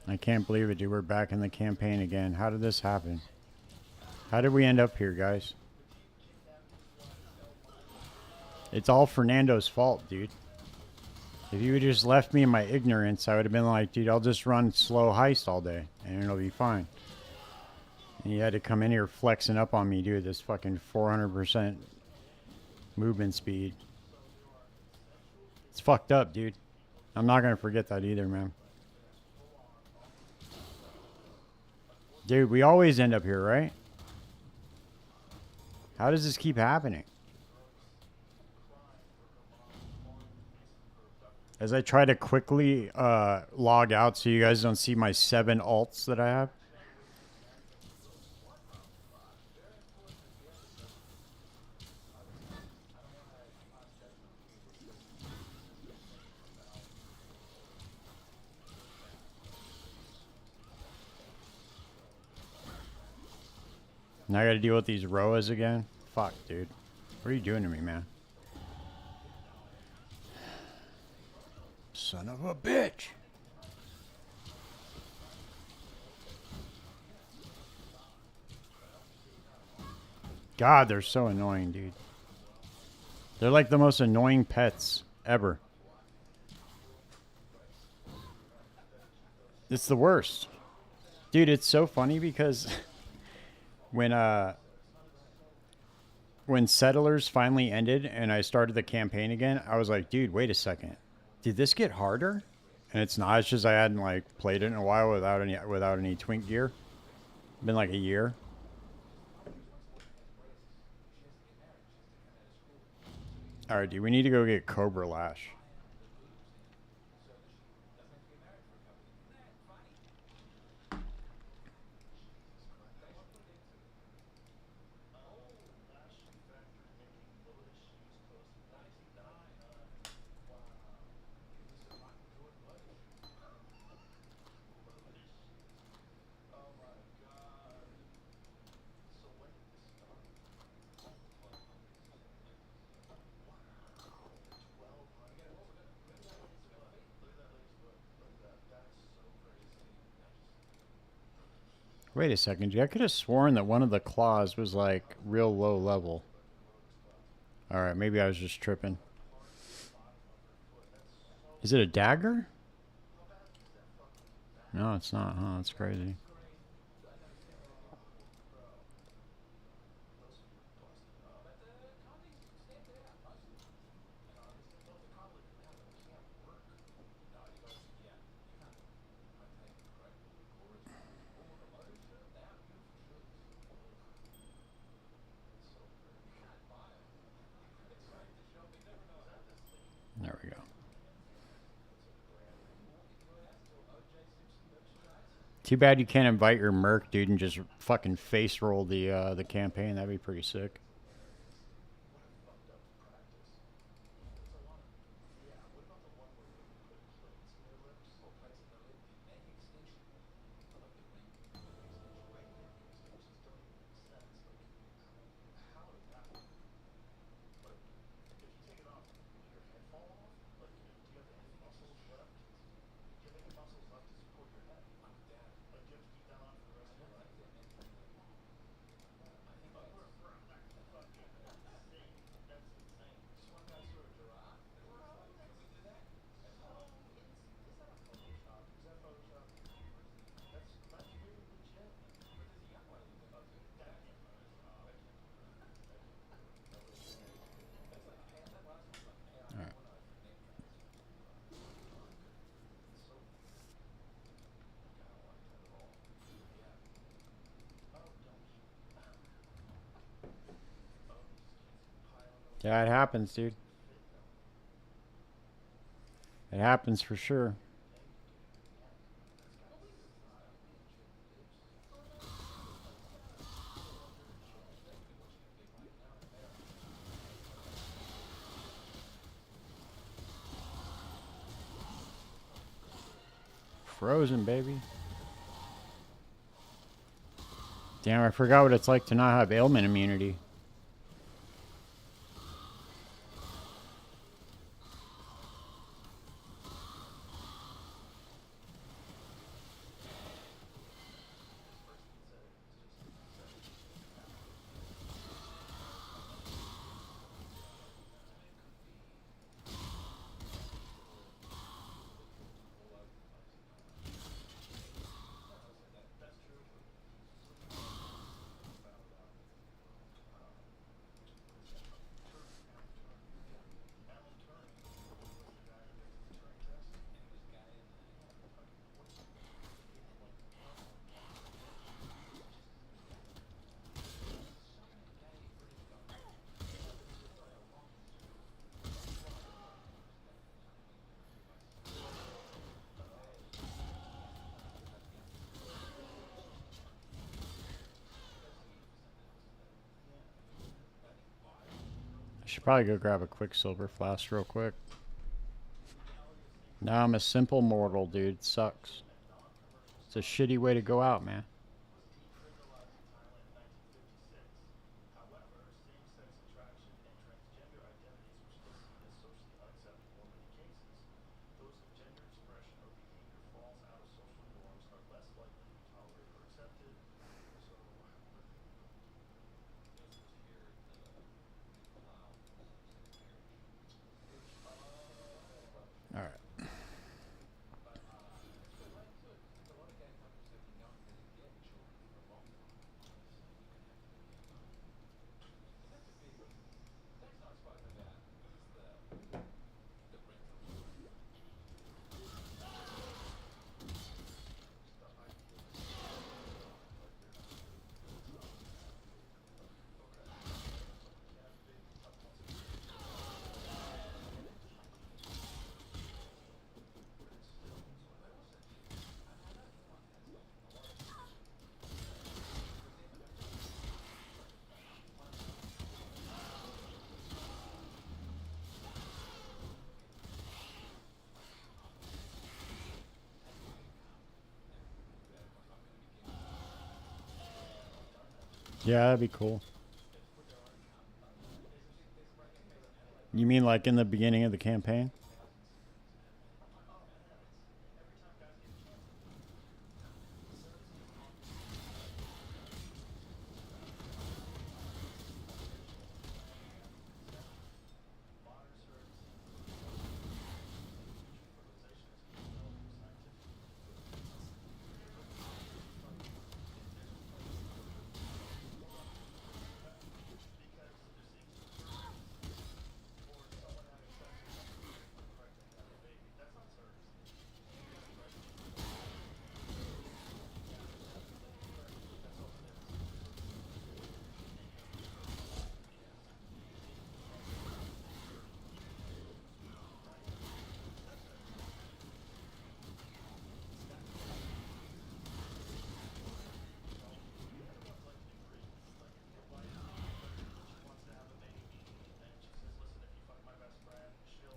I can't believe it, dude. We're back in the campaign again. How did this happen? How did we end up here, guys? It's all Fernando's fault, dude. If you had just left me in my ignorance, I would have been like, dude, I'll just run slow heist all day, and it'll be fine. And you had to come in here flexing up on me, dude, this fucking 400% movement speed. It's fucked up, dude. I'm not going to forget that either, man. Dude, we always end up here, right? How does this keep happening? As I try to quickly log out so you guys don't see my 7 alts that I have. Now I gotta deal with these Roas again? Fuck, dude. What are you doing to me, man? Son of a bitch. God, they're so annoying, dude. They're like the most annoying pets ever. It's the worst. Dude, it's so funny because when Settlers finally ended and I started the campaign again, I was like, dude, wait a second. Did this get harder? And it's not. It's just I hadn't like played it in a while without any twink gear. Been like a year. All right, dude. We need to go get Cobra Lash. Wait a second, dude. I could have sworn that one of the claws was like real low level. All right, maybe I was just tripping. Is it a dagger? No, it's not, huh? That's crazy. There we go. Too bad you can't invite your merc, dude, and just fucking face roll the campaign. That'd be pretty sick. Yeah, it happens, dude. It happens for sure. Frozen, baby. Damn, I forgot what it's like to not have ailment immunity. I should probably go grab a quick silver flask real quick. Now I'm a simple mortal, dude. Sucks. It's a shitty way to go out, man. All right. Yeah, that'd be cool. You mean like in the beginning of the campaign?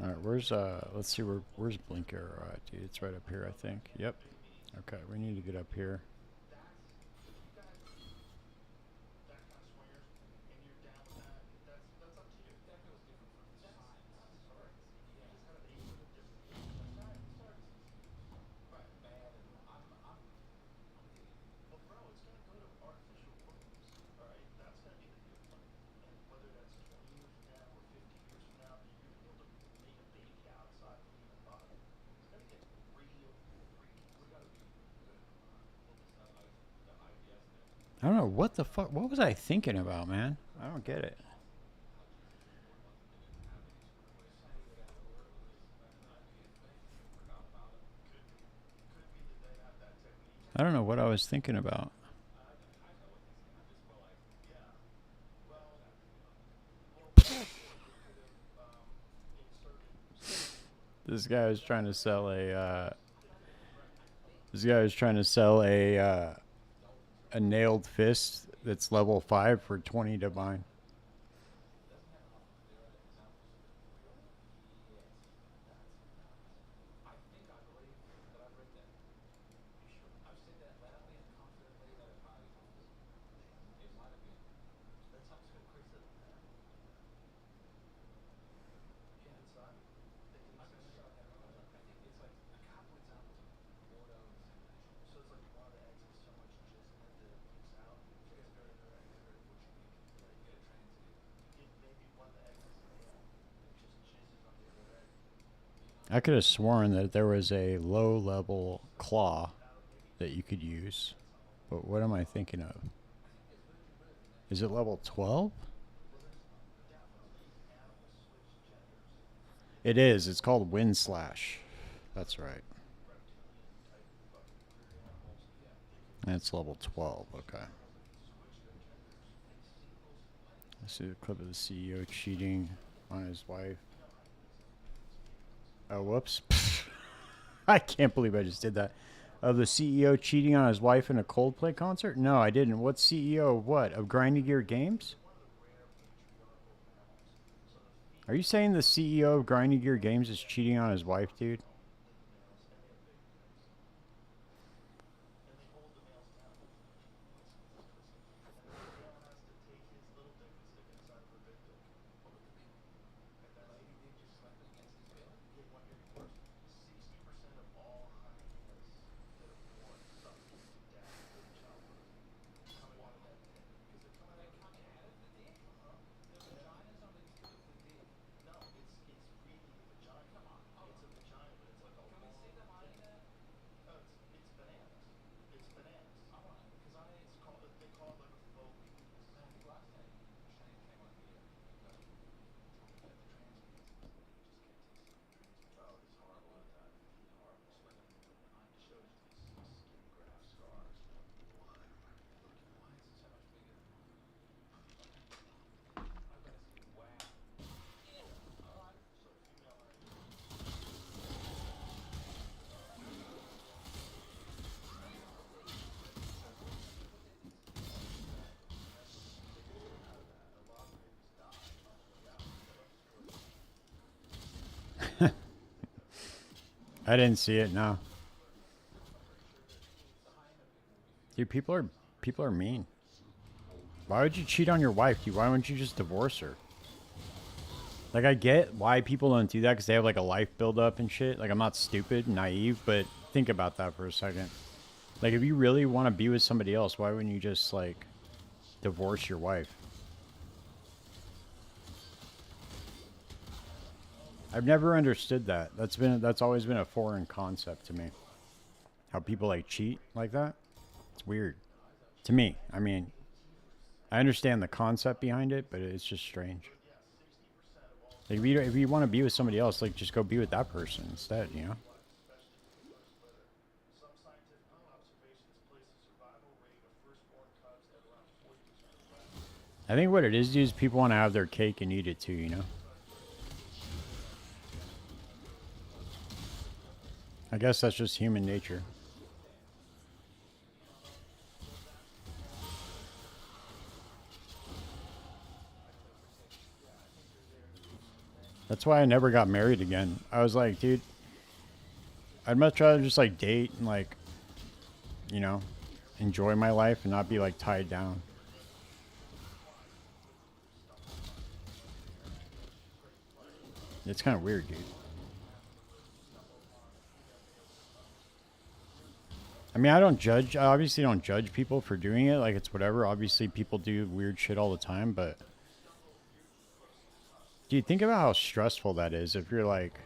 All right, where's let's see where's Blink Arrow at, dude? It's right up here, I think. Yep. Okay, we need to get up here. I don't know what the fuck. What was I thinking about, man? I don't get it. I don't know what I was thinking about. This guy was trying to sell a. This guy was trying to sell a nailed fist that's level 5 for 20 divine. I could have sworn that there was a low level claw that you could use. But what am I thinking of? Is it level 12? It is. It's called Wind Slash. That's right. That's level 12. Okay. I see the clip of the CEO cheating on his wife. Oh, whoops. I can't believe I just did that. Of the CEO cheating on his wife in a Coldplay concert? No, I didn't. What CEO of what? Of Grinding Gear Games? Are you saying the CEO of Grinding Gear Games is cheating on his wife, dude? I didn't see it, no. Dude, people are mean. Why would you cheat on your wife, dude? Why wouldn't you just divorce her? Like, I get why people don't do that because they have like a life buildup and shit. Like, I'm not stupid, naive, but think about that for a second. Like, if you really want to be with somebody else, why wouldn't you just like divorce your wife? I've never understood that. That's always been a foreign concept to me. How people like cheat like that. It's weird to me. I mean, I understand the concept behind it, but it's just strange. Like, if you want to be with somebody else, like, just go be with that person instead, you know? I think what it is, dude, is people want to have their cake and eat it too, you know? I guess that's just human nature. That's why I never got married again. I was like, dude, I'd much rather just like date and like, you know, enjoy my life and not be like tied down. It's kind of weird, dude. I mean, I don't judge. I obviously don't judge people for doing it. Like, it's whatever. Obviously, people do weird shit all the time. But, dude, think about how stressful that is if you're like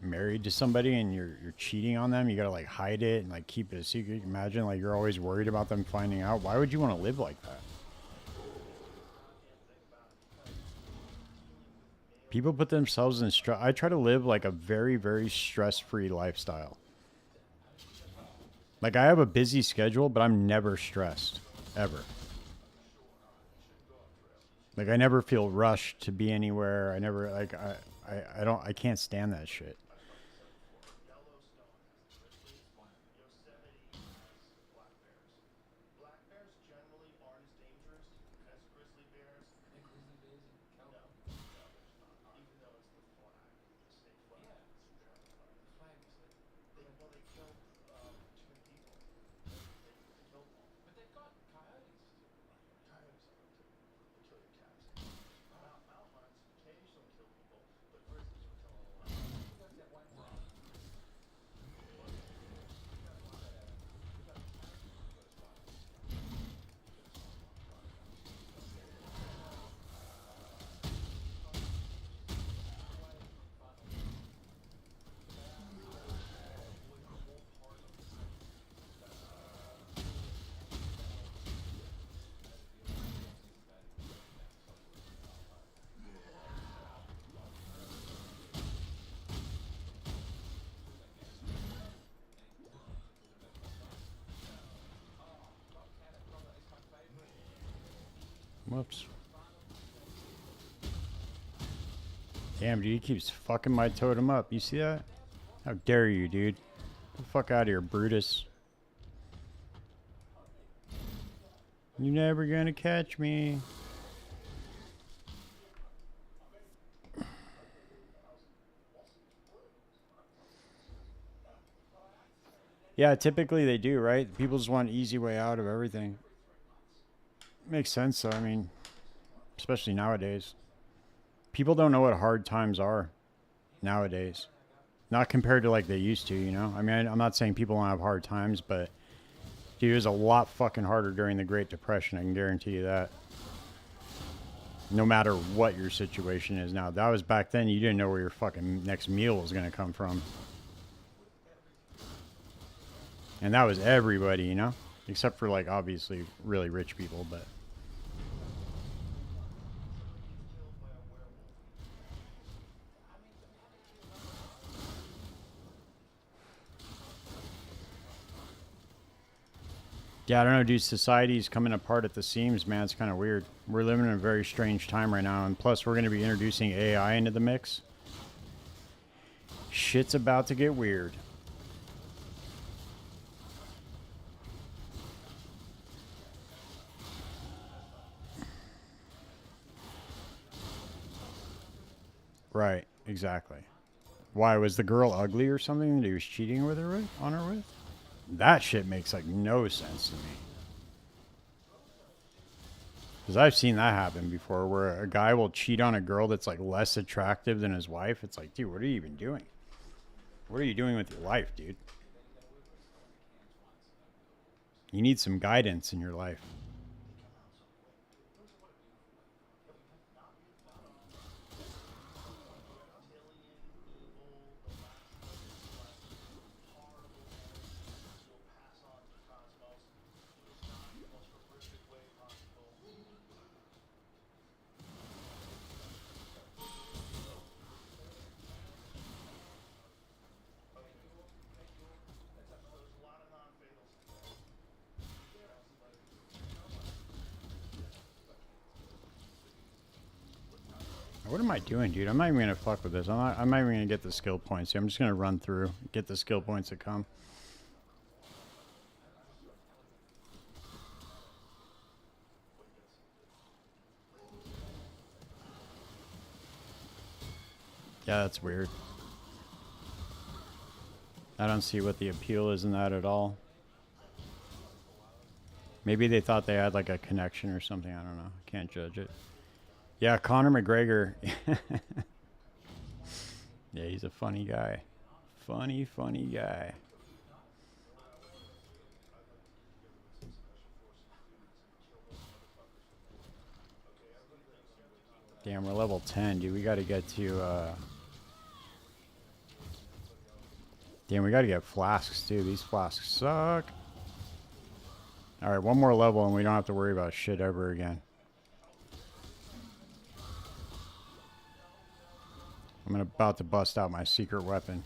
married to somebody and you're cheating on them. You gotta like hide it and like keep it a secret. Imagine like you're always worried about them finding out. Why would you want to live like that? People put themselves in stress. I try to live like a very, very stress-free lifestyle. Like, I have a busy schedule, but I'm never stressed, ever. Like, I never feel rushed to be anywhere. I never like I don't I can't stand that shit. Whoops. Damn, dude, he keeps fucking my totem up. You see that? How dare you, dude? Get the fuck out of here, Brutus. You're never gonna catch me. Yeah, typically they do, right? People just want an easy way out of everything. Makes sense, though. I mean, especially nowadays. People don't know what hard times are nowadays. Not compared to like they used to, you know? I mean, I'm not saying people don't have hard times, but dude, it was a lot fucking harder during the Great Depression. I can guarantee you that. No matter what your situation is now. That was back then. You didn't know where your fucking next meal was going to come from. And that was everybody, you know? Except for, like, obviously really rich people, but... Yeah, I don't know, dude. Society's coming apart at the seams, man. It's kind of weird. We're living in a very strange time right now, and plus we're going to be introducing AI into the mix. Shit's about to get weird. Right, exactly. Why, was the girl ugly or something that he was cheating with her with, on her with? That shit makes like no sense to me. Because I've seen that happen before, where a guy will cheat on a girl that's like less attractive than his wife. It's like, dude, what are you even doing? What are you doing with your life, dude? You need some guidance in your life. What am I doing, dude? I'm not even going to fuck with this. I'm not even going to get the skill points. I'm just going to run through, get the skill points that come. Yeah, that's weird. I don't see what the appeal is in that at all. Maybe they thought they had like a connection or something. I don't know. Can't judge it. Yeah, Conor McGregor. Yeah, he's a funny guy. Funny guy. Damn, we're level 10, dude. We got to get to, Damn, we got to get flasks, too. These flasks suck. Alright, one more level and we don't have to worry about shit ever again. I'm about to bust out my secret weapon.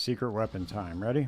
Secret weapon time. Ready?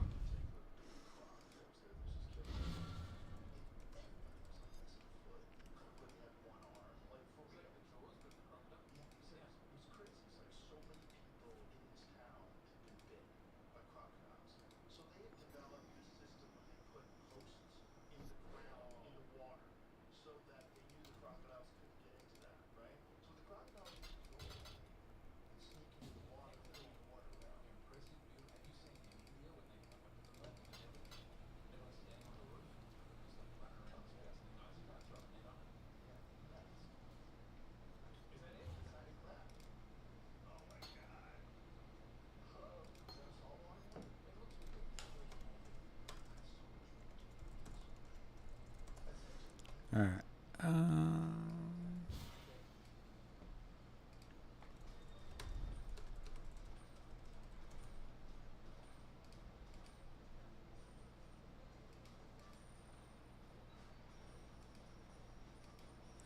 All right.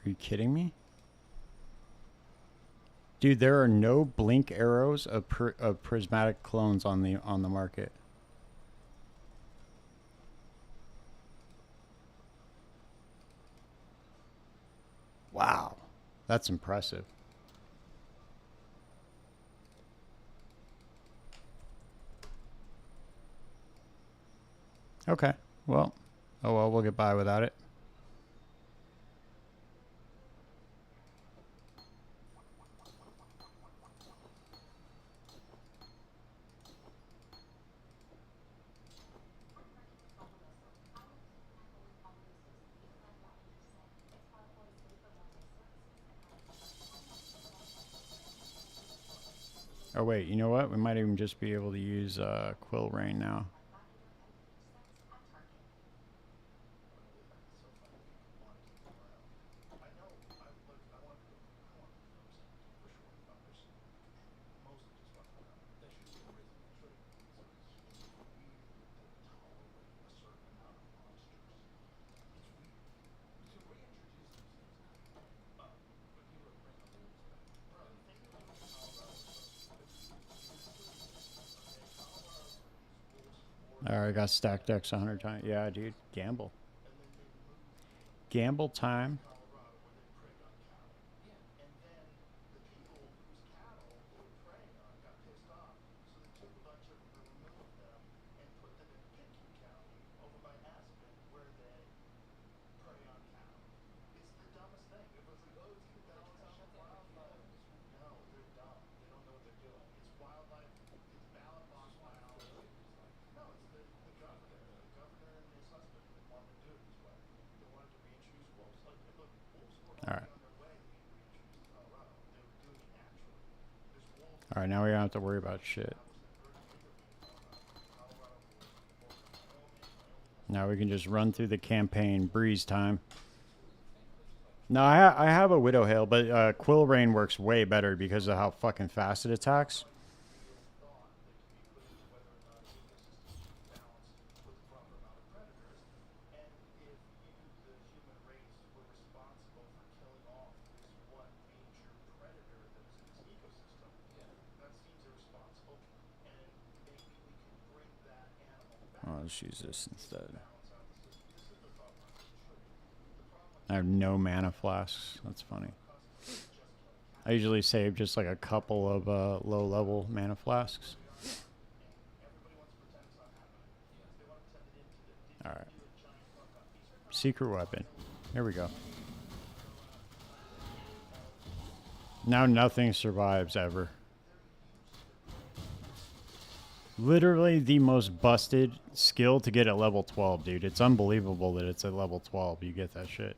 Are you kidding me? Dude, there are no blink arrows of prismatic clones on the market. Wow. That's impressive. Okay. Well, oh well, we'll get by without it. Oh wait, you know what? We might even just be able to use Quill Rain now. Alright, got stacked decks 100 times. Yeah, dude. Gamble. Gamble time. Alright. Alright, now we don't have to worry about shit. Now we can just run through the campaign. Breeze time. No, I have a Widow Hail, but Quill Rain works way better because of how fucking fast it attacks. Oh, let's use this instead. I have no mana flasks. That's funny. I usually save just like a couple of low-level mana flasks. Alright. Secret weapon. Here we go. Now nothing survives ever. Literally the most busted skill to get at level 12, dude. It's unbelievable that it's at level 12. You get that shit.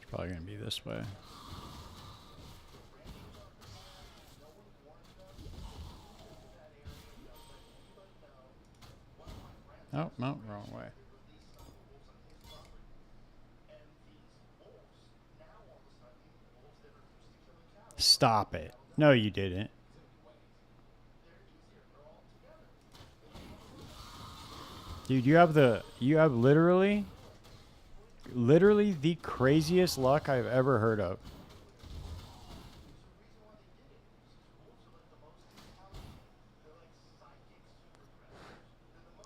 It's probably going to be this way. Oh, no, wrong way. Stop it. No, you didn't. Dude, you have literally the craziest luck I've ever heard of.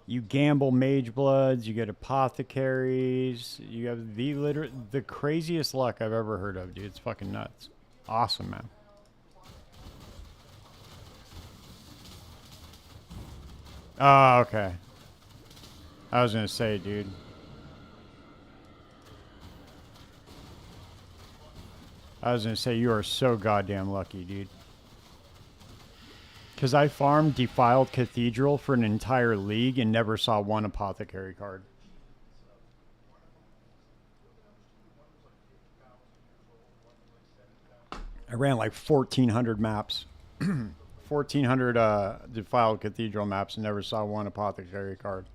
You gamble mage bloods, you get apothecaries, you have the craziest luck I've ever heard of, dude. It's fucking nuts. Awesome, man. Oh, okay. I was gonna say, dude. I was gonna say you are so goddamn lucky, dude. Because I farmed Defiled Cathedral for an entire league and never saw one apothecary card. I ran like 1,400 maps. 1,400 Defiled Cathedral maps and never saw one apothecary card.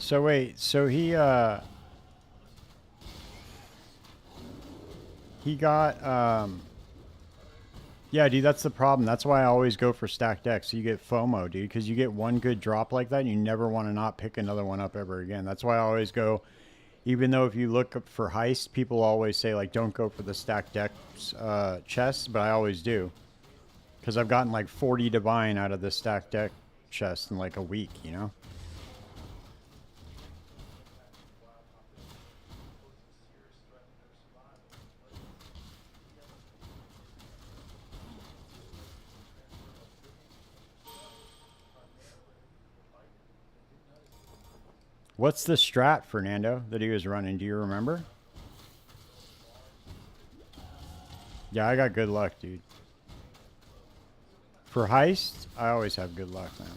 So wait, so he got yeah, dude, that's the problem. That's why I always go for stacked decks. So you get FOMO, dude, because you get one good drop like that and you never want to not pick another one up ever again. That's why I always go, even though if you look up for heist, people always say like don't go for the stacked decks chests, but I always do. Because I've gotten like 40 divine out of the stacked deck chest in like a week, you know? What's the strat, Fernando, that he was running? Do you remember? Yeah, I got good luck, dude. For heist, I always have good luck, man.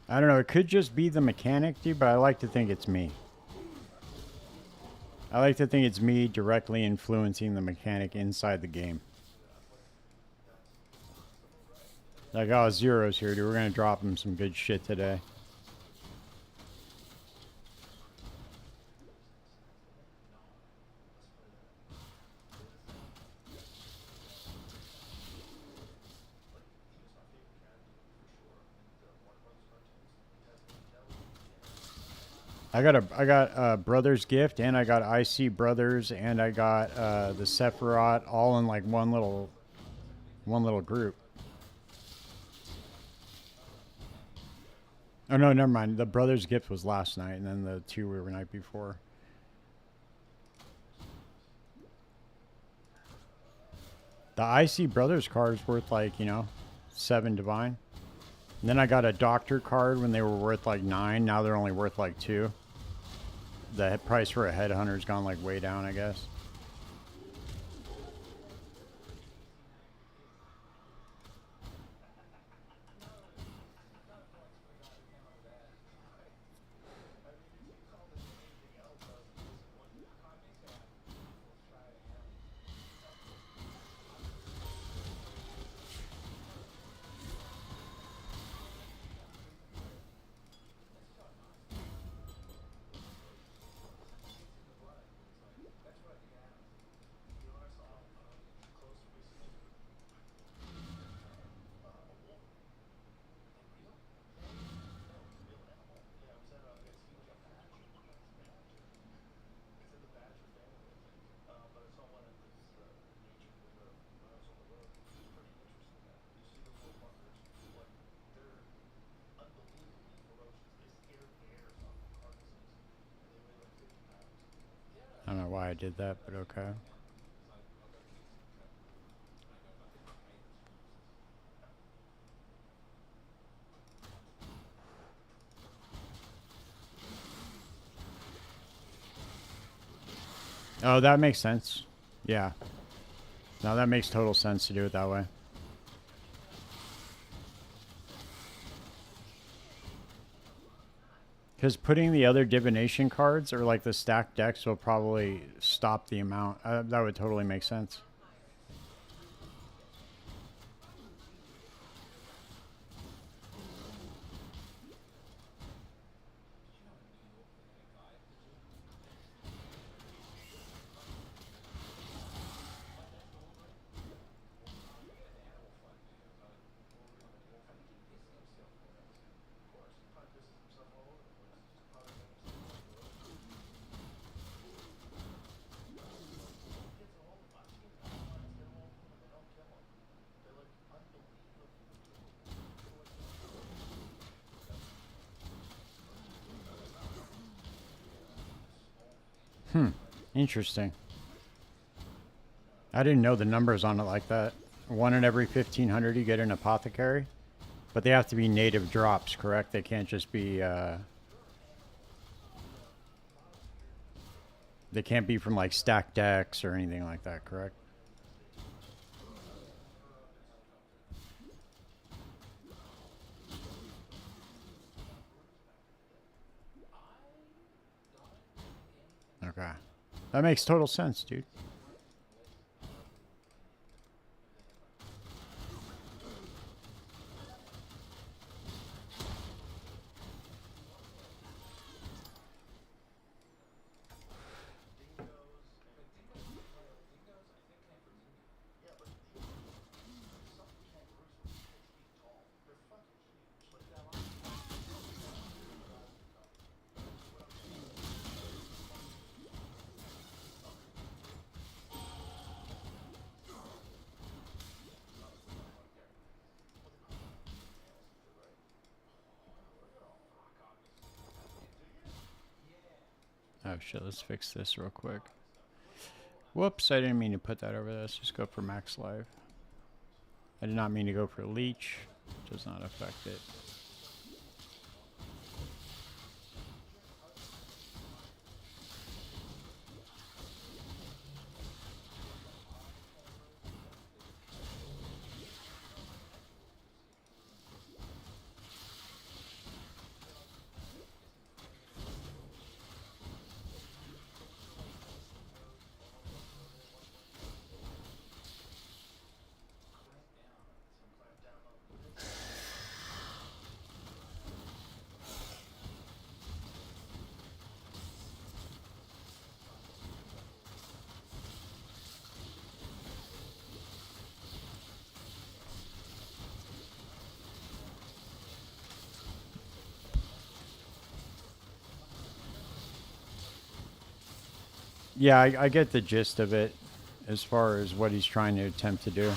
I don't know. It could just be the mechanic, dude, but I like to think it's me. I like to think it's me directly influencing the mechanic inside the game. Like, oh, Zero's here, dude. We're going to drop him some good shit today. I got Brother's Gift, and I got IC Brothers, and I got the Sephiroth, all in like one little group. Oh no, never mind. The Brother's Gift was last night, and then the two were the night before. The IC Brothers card is worth like, you know, 7 divine. And then I got a Doctor card when they were worth like 9. Now they're only worth like 2. The price for a Headhunter's gone like way down, I guess. why I did that, but okay. Oh, that makes sense. Yeah. No, that makes total sense to do it that way. Because putting the other divination cards or like the stacked decks will probably stop the amount. That would totally make sense. Interesting. I didn't know the numbers on it like that. One in every 1,500 you get an apothecary, but they have to be native drops, correct? They can't just be. They can't be from like stacked decks or anything like that, correct? Okay. That makes total sense, dude. Oh shit, let's fix this real quick. Whoops, I didn't mean to put that over there. Let's just go for max life. I did not mean to go for leech. Does not affect it. Yeah, I get the gist of it as far as what he's trying to attempt to do.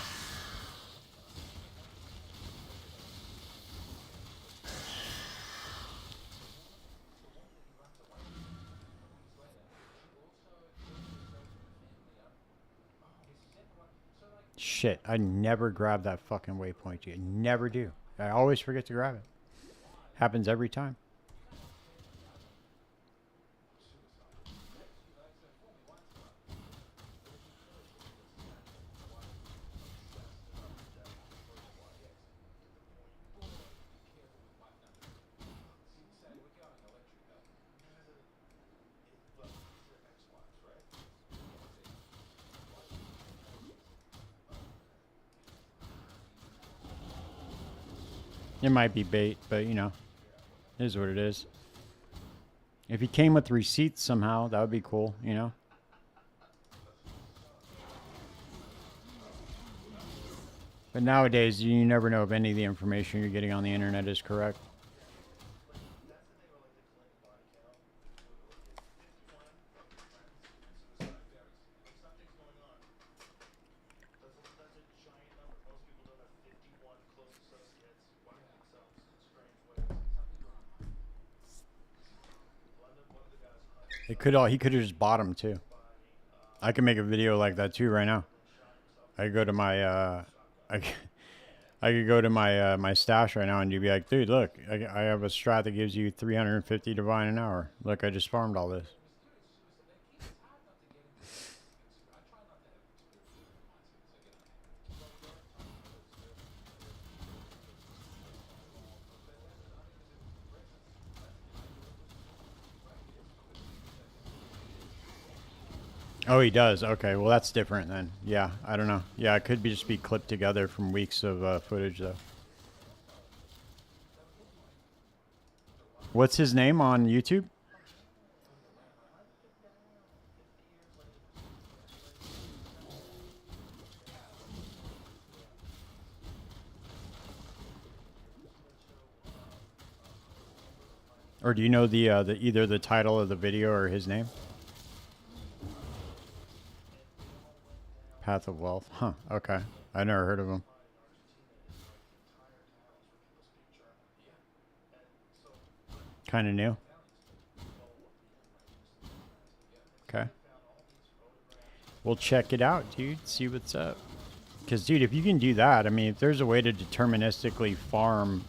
Shit, I never grab that fucking waypoint, dude. Never do. I always forget to grab it. Happens every time. It might be bait, but you know, it is what it is. If he came with receipts somehow, that would be cool, you know? But nowadays, you never know if any of the information you're getting on the internet is correct. It could all he could have just bought them too. I can make a video like that too right now. I could go to my I, c- I could go to my my stash right now and you'd be like, dude, look, I have a strat that gives you 350 divine an hour. Look, I just farmed all this. Oh, he does. Okay, well that's different then. Yeah, I don't know. Yeah, it could be just be clipped together from weeks of footage though. What's his name on YouTube? Or do you know the either the title of the video or his name? Path of Wealth. Huh. Okay. I never heard of him. Kind of new. Okay. We'll check it out, dude. See what's up. Because, dude, if you can do that, I mean, if there's a way to deterministically farm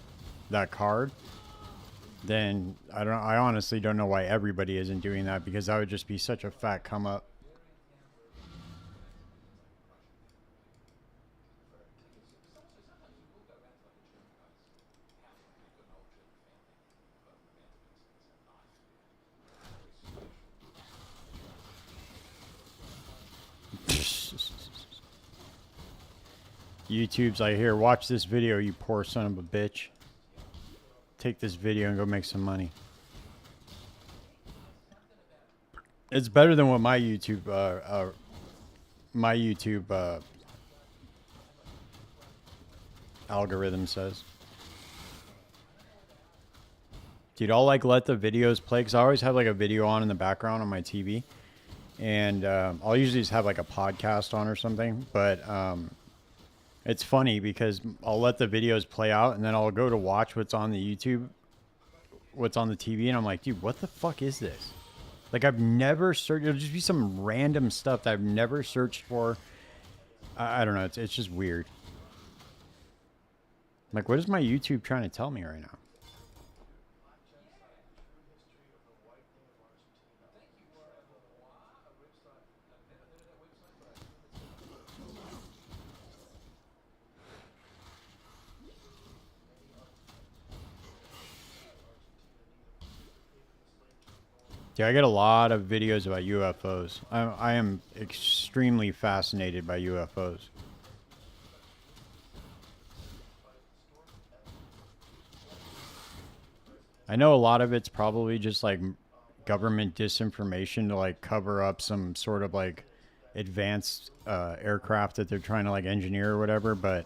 that card, then I don't. I honestly don't know why everybody isn't doing that because that would just be such a fat come up. YouTube's like, here, watch this video, you poor son of a bitch. Take this video and go make some money. It's better than what my YouTube algorithm says. Dude, I'll like let the videos play because I always have like a video on in the background on my TV, and I'll usually just have like a podcast on or something. But it's funny because I'll let the videos play out, and then I'll go to watch what's on the YouTube, what's on the TV, and I'm like, dude, what the fuck is this? Like I've never searched. It'll just be some random stuff that I've never searched for. I don't know. It's just weird. Like, what is my YouTube trying to tell me right now? Yeah, I get a lot of videos about UFOs. I am extremely fascinated by UFOs. I know a lot of it's probably just like government disinformation to like cover up some sort of like advanced aircraft that they're trying to like engineer or whatever, but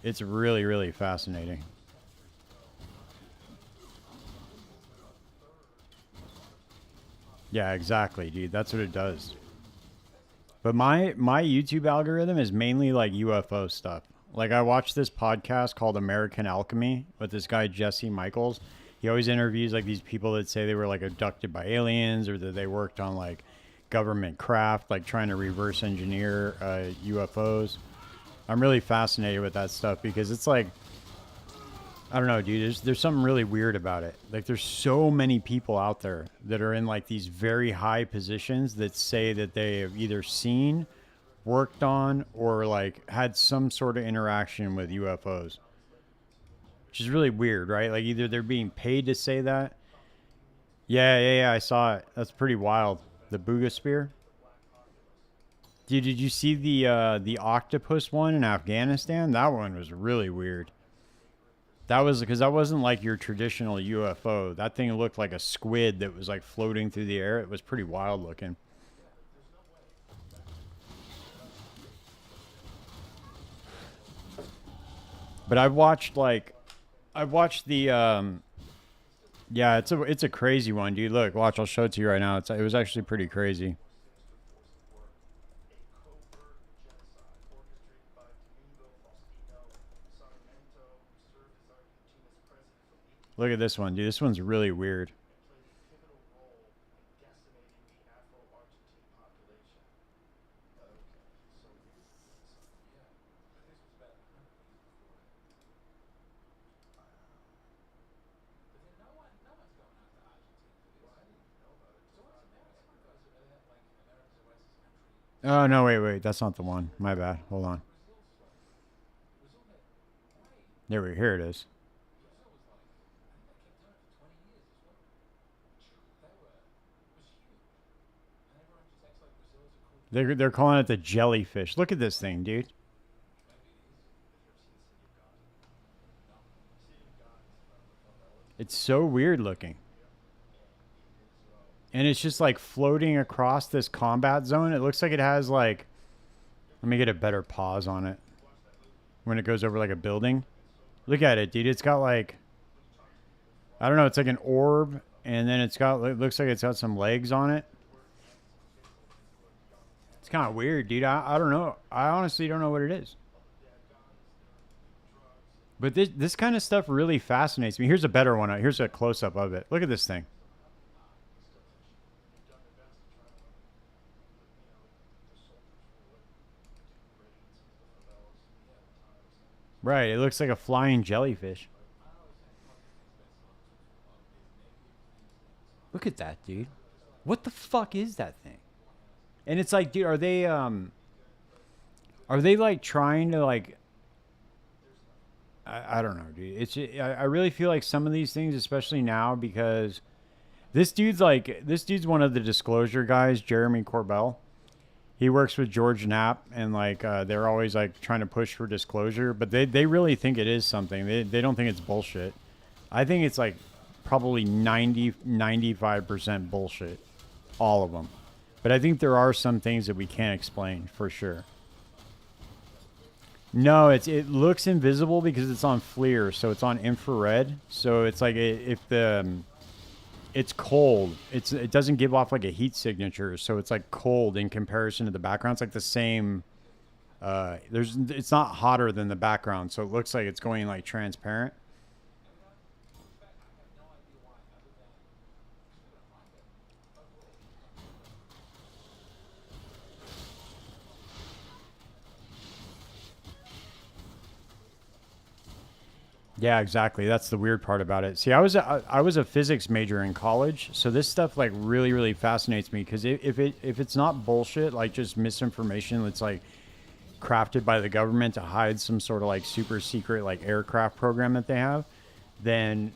it's really, really fascinating. Yeah, exactly, dude. That's what it does. But my YouTube algorithm is mainly like UFO stuff. Like I watch this podcast called American Alchemy with this guy Jesse Michaels. He always interviews like these people that say they were like abducted by aliens or that they worked on like government craft, like trying to reverse engineer UFOs. I'm really fascinated with that stuff because it's like I don't know, dude. There's something really weird about it. Like, there's so many people out there that are in like these very high positions that say that they have either seen, worked on, or like had some sort of interaction with UFOs, which is really weird, right? Like, either they're being paid to say that. Yeah. I saw it. That's pretty wild. The Booga Spear. Dude, did you see the octopus one in Afghanistan? That one was really weird. That was because that wasn't like your traditional UFO. That thing looked like a squid that was like floating through the air. It was pretty wild looking. But I've watched the yeah, it's a crazy one, dude. Look, watch, I'll show it to you right now. It was actually pretty crazy. Look at this one, dude. This one's really weird. Oh, no, wait. That's not the one. My bad. Hold on. Here it is. They're calling it the jellyfish. Look at this thing, dude. It's so weird looking. And it's just like floating across this combat zone. It looks like it has like, let me get a better pause on it. When it goes over like a building. Look at it, dude. It's got like, I don't know, it's like an orb. And then it looks like it's got some legs on it. It's kind of weird, dude. I don't know. I honestly don't know what it is. But this kind of stuff really fascinates me. Here's a better one. Here's a close up of it. Look at this thing. Right. It looks like a flying jellyfish. Look at that, dude. What the fuck is that thing? And it's like, dude, are they like trying to like I don't know, dude. I really feel like some of these things, especially now, because this dude's one of the disclosure guys, Jeremy Corbell. He works with George Knapp, and like they're always like trying to push for disclosure, but they really think it is something. They don't think it's bullshit. I think it's like probably 95% bullshit, all of them. But I think there are some things that we can't explain for sure. No, it looks invisible because it's on FLIR, so it's on infrared. So it's like if the it's cold, it doesn't give off like a heat signature, so it's like cold in comparison to the background. It's like the same. It's not hotter than the background, so it looks like it's going like transparent. Yeah, exactly. That's the weird part about it. See, I was a physics major in college, so this stuff like really fascinates me because if it's not bullshit, like just misinformation that's like crafted by the government to hide some sort of like super secret like aircraft program that they have, then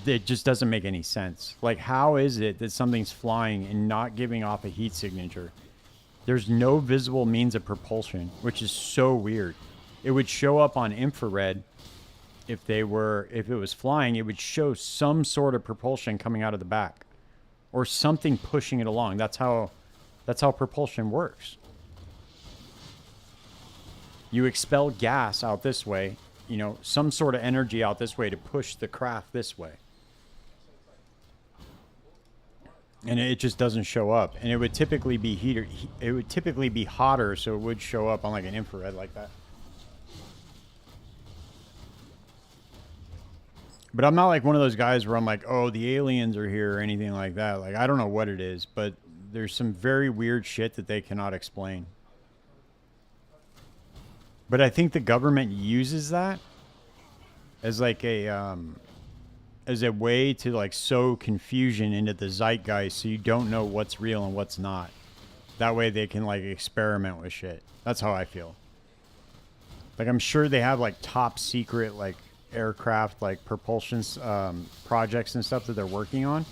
it just doesn't make any sense. Like, how is it that something's flying and not giving off a heat signature? There's no visible means of propulsion, which is so weird. It would show up on infrared if it was flying, it would show some sort of propulsion coming out of the back or something pushing it along. That's how propulsion works. You expel gas out this way, some sort of energy out this way to push the craft this way. And it just doesn't show up. And it would typically be heater. It would typically be hotter, so it would show up on like an infrared like that. But I'm not like one of those guys where I'm like, oh, the aliens are here or anything like that. Like, I don't know what it is, but there's some very weird shit that they cannot explain. But I think the government uses that as like as a way to like sow confusion into the zeitgeist, so you don't know what's real and what's not. That way they can like experiment with shit. That's how I feel. Like, I'm sure they have like top secret like aircraft like propulsion projects and stuff that they're working on,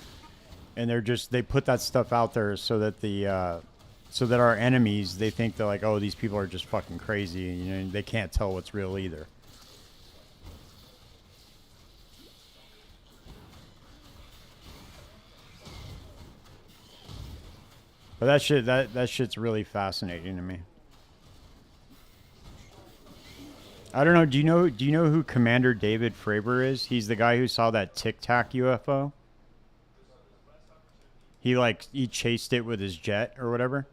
and they put that stuff out there so that so that our enemies, they think they're like, oh, these people are just fucking crazy, and they can't tell what's real either. But that shit's really fascinating to me. I don't know. Do you know who Commander David Fravor is? He's the guy who saw that Tic Tac UFO. He chased it with his jet or whatever.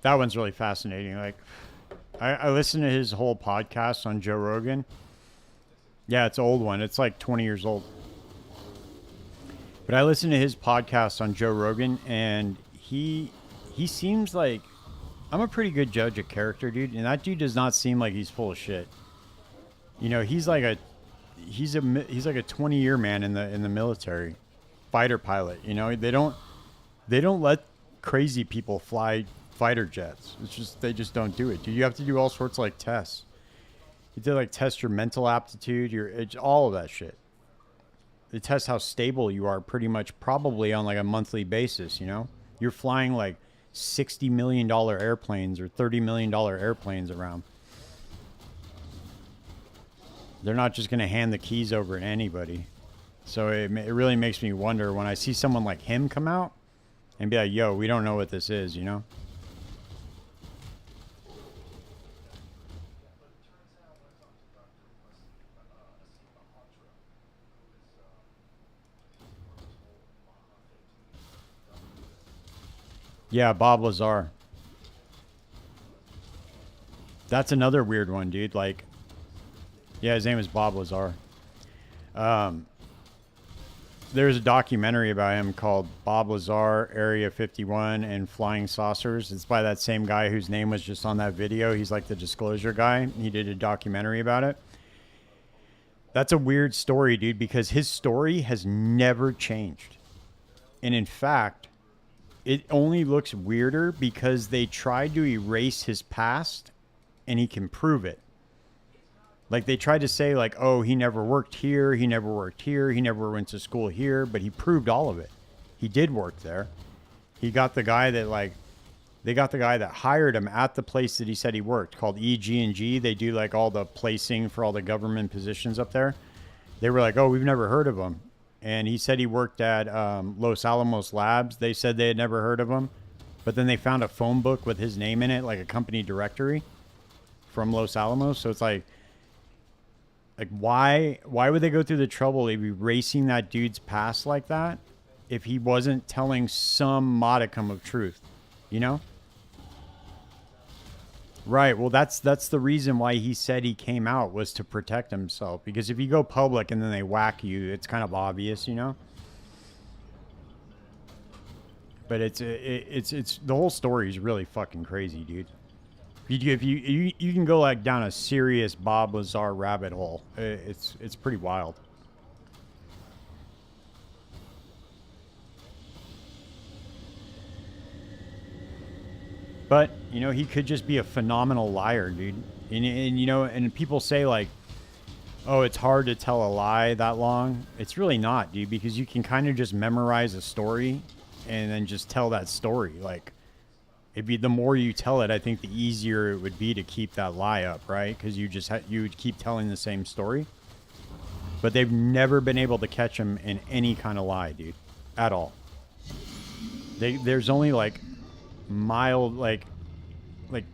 That one's really fascinating. Like, I listened to his whole podcast on Joe Rogan. Yeah, it's an old one. It's like 20 years old. But I listened to his podcast on Joe Rogan, and he seems like I'm a pretty good judge of character, dude, and that dude does not seem like he's full of shit. You know, he's like a 20-year man in the military, fighter pilot. You know, they don't let crazy people fly fighter jets. It's just they just don't do it. Dude, you have to do all sorts of like tests. You have to like test your mental aptitude, it's all of that shit. They test how stable you are pretty much probably on like a monthly basis, you know? You're flying like $60 million airplanes or $30 million airplanes around. They're not just going to hand the keys over to anybody. So it really makes me wonder when I see someone like him come out and be like, yo, we don't know what this is, you know? Yeah, Bob Lazar. That's another weird one, dude. Like, yeah, his name is Bob Lazar. Um, there's a documentary about him called Bob Lazar, Area 51, and Flying Saucers. It's by that same guy whose name was just on that video. He's like the disclosure guy. He did a documentary about it. That's a weird story, dude, because his story has never changed. And in fact, it only looks weirder because they tried to erase his past and he can prove it. Like they tried to say like, oh, he never worked here, he never worked here, he never went to school here, but he proved all of it. He did work there. He got the guy that like they got the guy that hired him at the place that he said he worked called EG&G. They do like all the placing for all the government positions up there. They were like, oh, we've never heard of him. And he said he worked at Los Alamos Labs. They said they had never heard of him. But then they found a phone book with his name in it, like a company directory from Los Alamos. So it's like why would they go through the trouble of erasing that dude's past like that if he wasn't telling some modicum of truth, you know? Right. Well, that's the reason why he said he came out was to protect himself. Because if you go public and then they whack you, it's kind of obvious, you know. But it's the whole story is really fucking crazy, dude. If you can go like down a serious Bob Lazar rabbit hole, it's pretty wild. But you know, he could just be a phenomenal liar, dude. And you know, and people say like, oh, it's hard to tell a lie that long. It's really not, dude, because you can kind of just memorize a story and then just tell that story. Like, the more you tell it, I think the easier it would be to keep that lie up, right? Because you would keep telling the same story. But they've never been able to catch him in any kind of lie, dude, at all. There's only like mild, like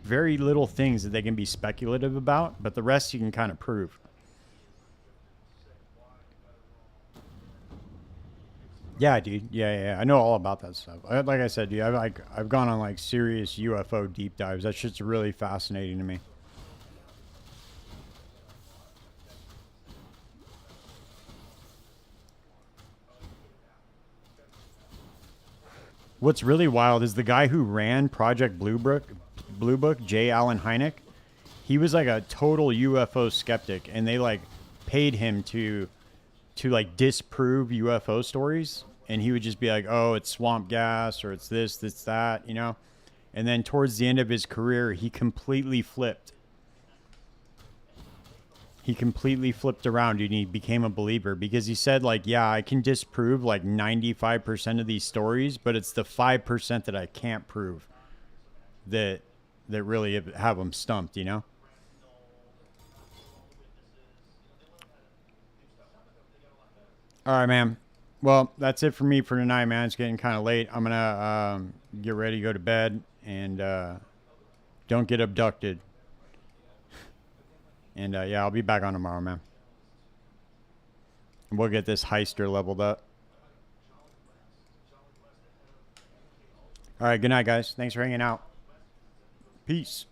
very little things that they can be speculative about, but the rest you can kind of prove. Yeah, dude. Yeah. I know all about that stuff. Like I said, dude, I've gone on like serious UFO deep dives. That shit's really fascinating to me. What's really wild is the guy who ran Project Blue Book, J. Allen Hynek. He was like a total UFO skeptic, and they like paid him to like disprove UFO stories, and he would just be like, "Oh, it's swamp gas, or it's this, that," you know. And then towards the end of his career, he completely flipped. He completely flipped around and he became a believer because he said like, yeah, I can disprove like 95% of these stories, but it's the 5% that I can't prove that really have them stumped, you know. All right, man. Well, that's it for me for tonight, man. It's getting kind of late. I'm gonna get ready to go to bed and don't get abducted. And yeah, I'll be back on tomorrow, man. We'll get this heister leveled up. All right, good night, guys. Thanks for hanging out. Peace.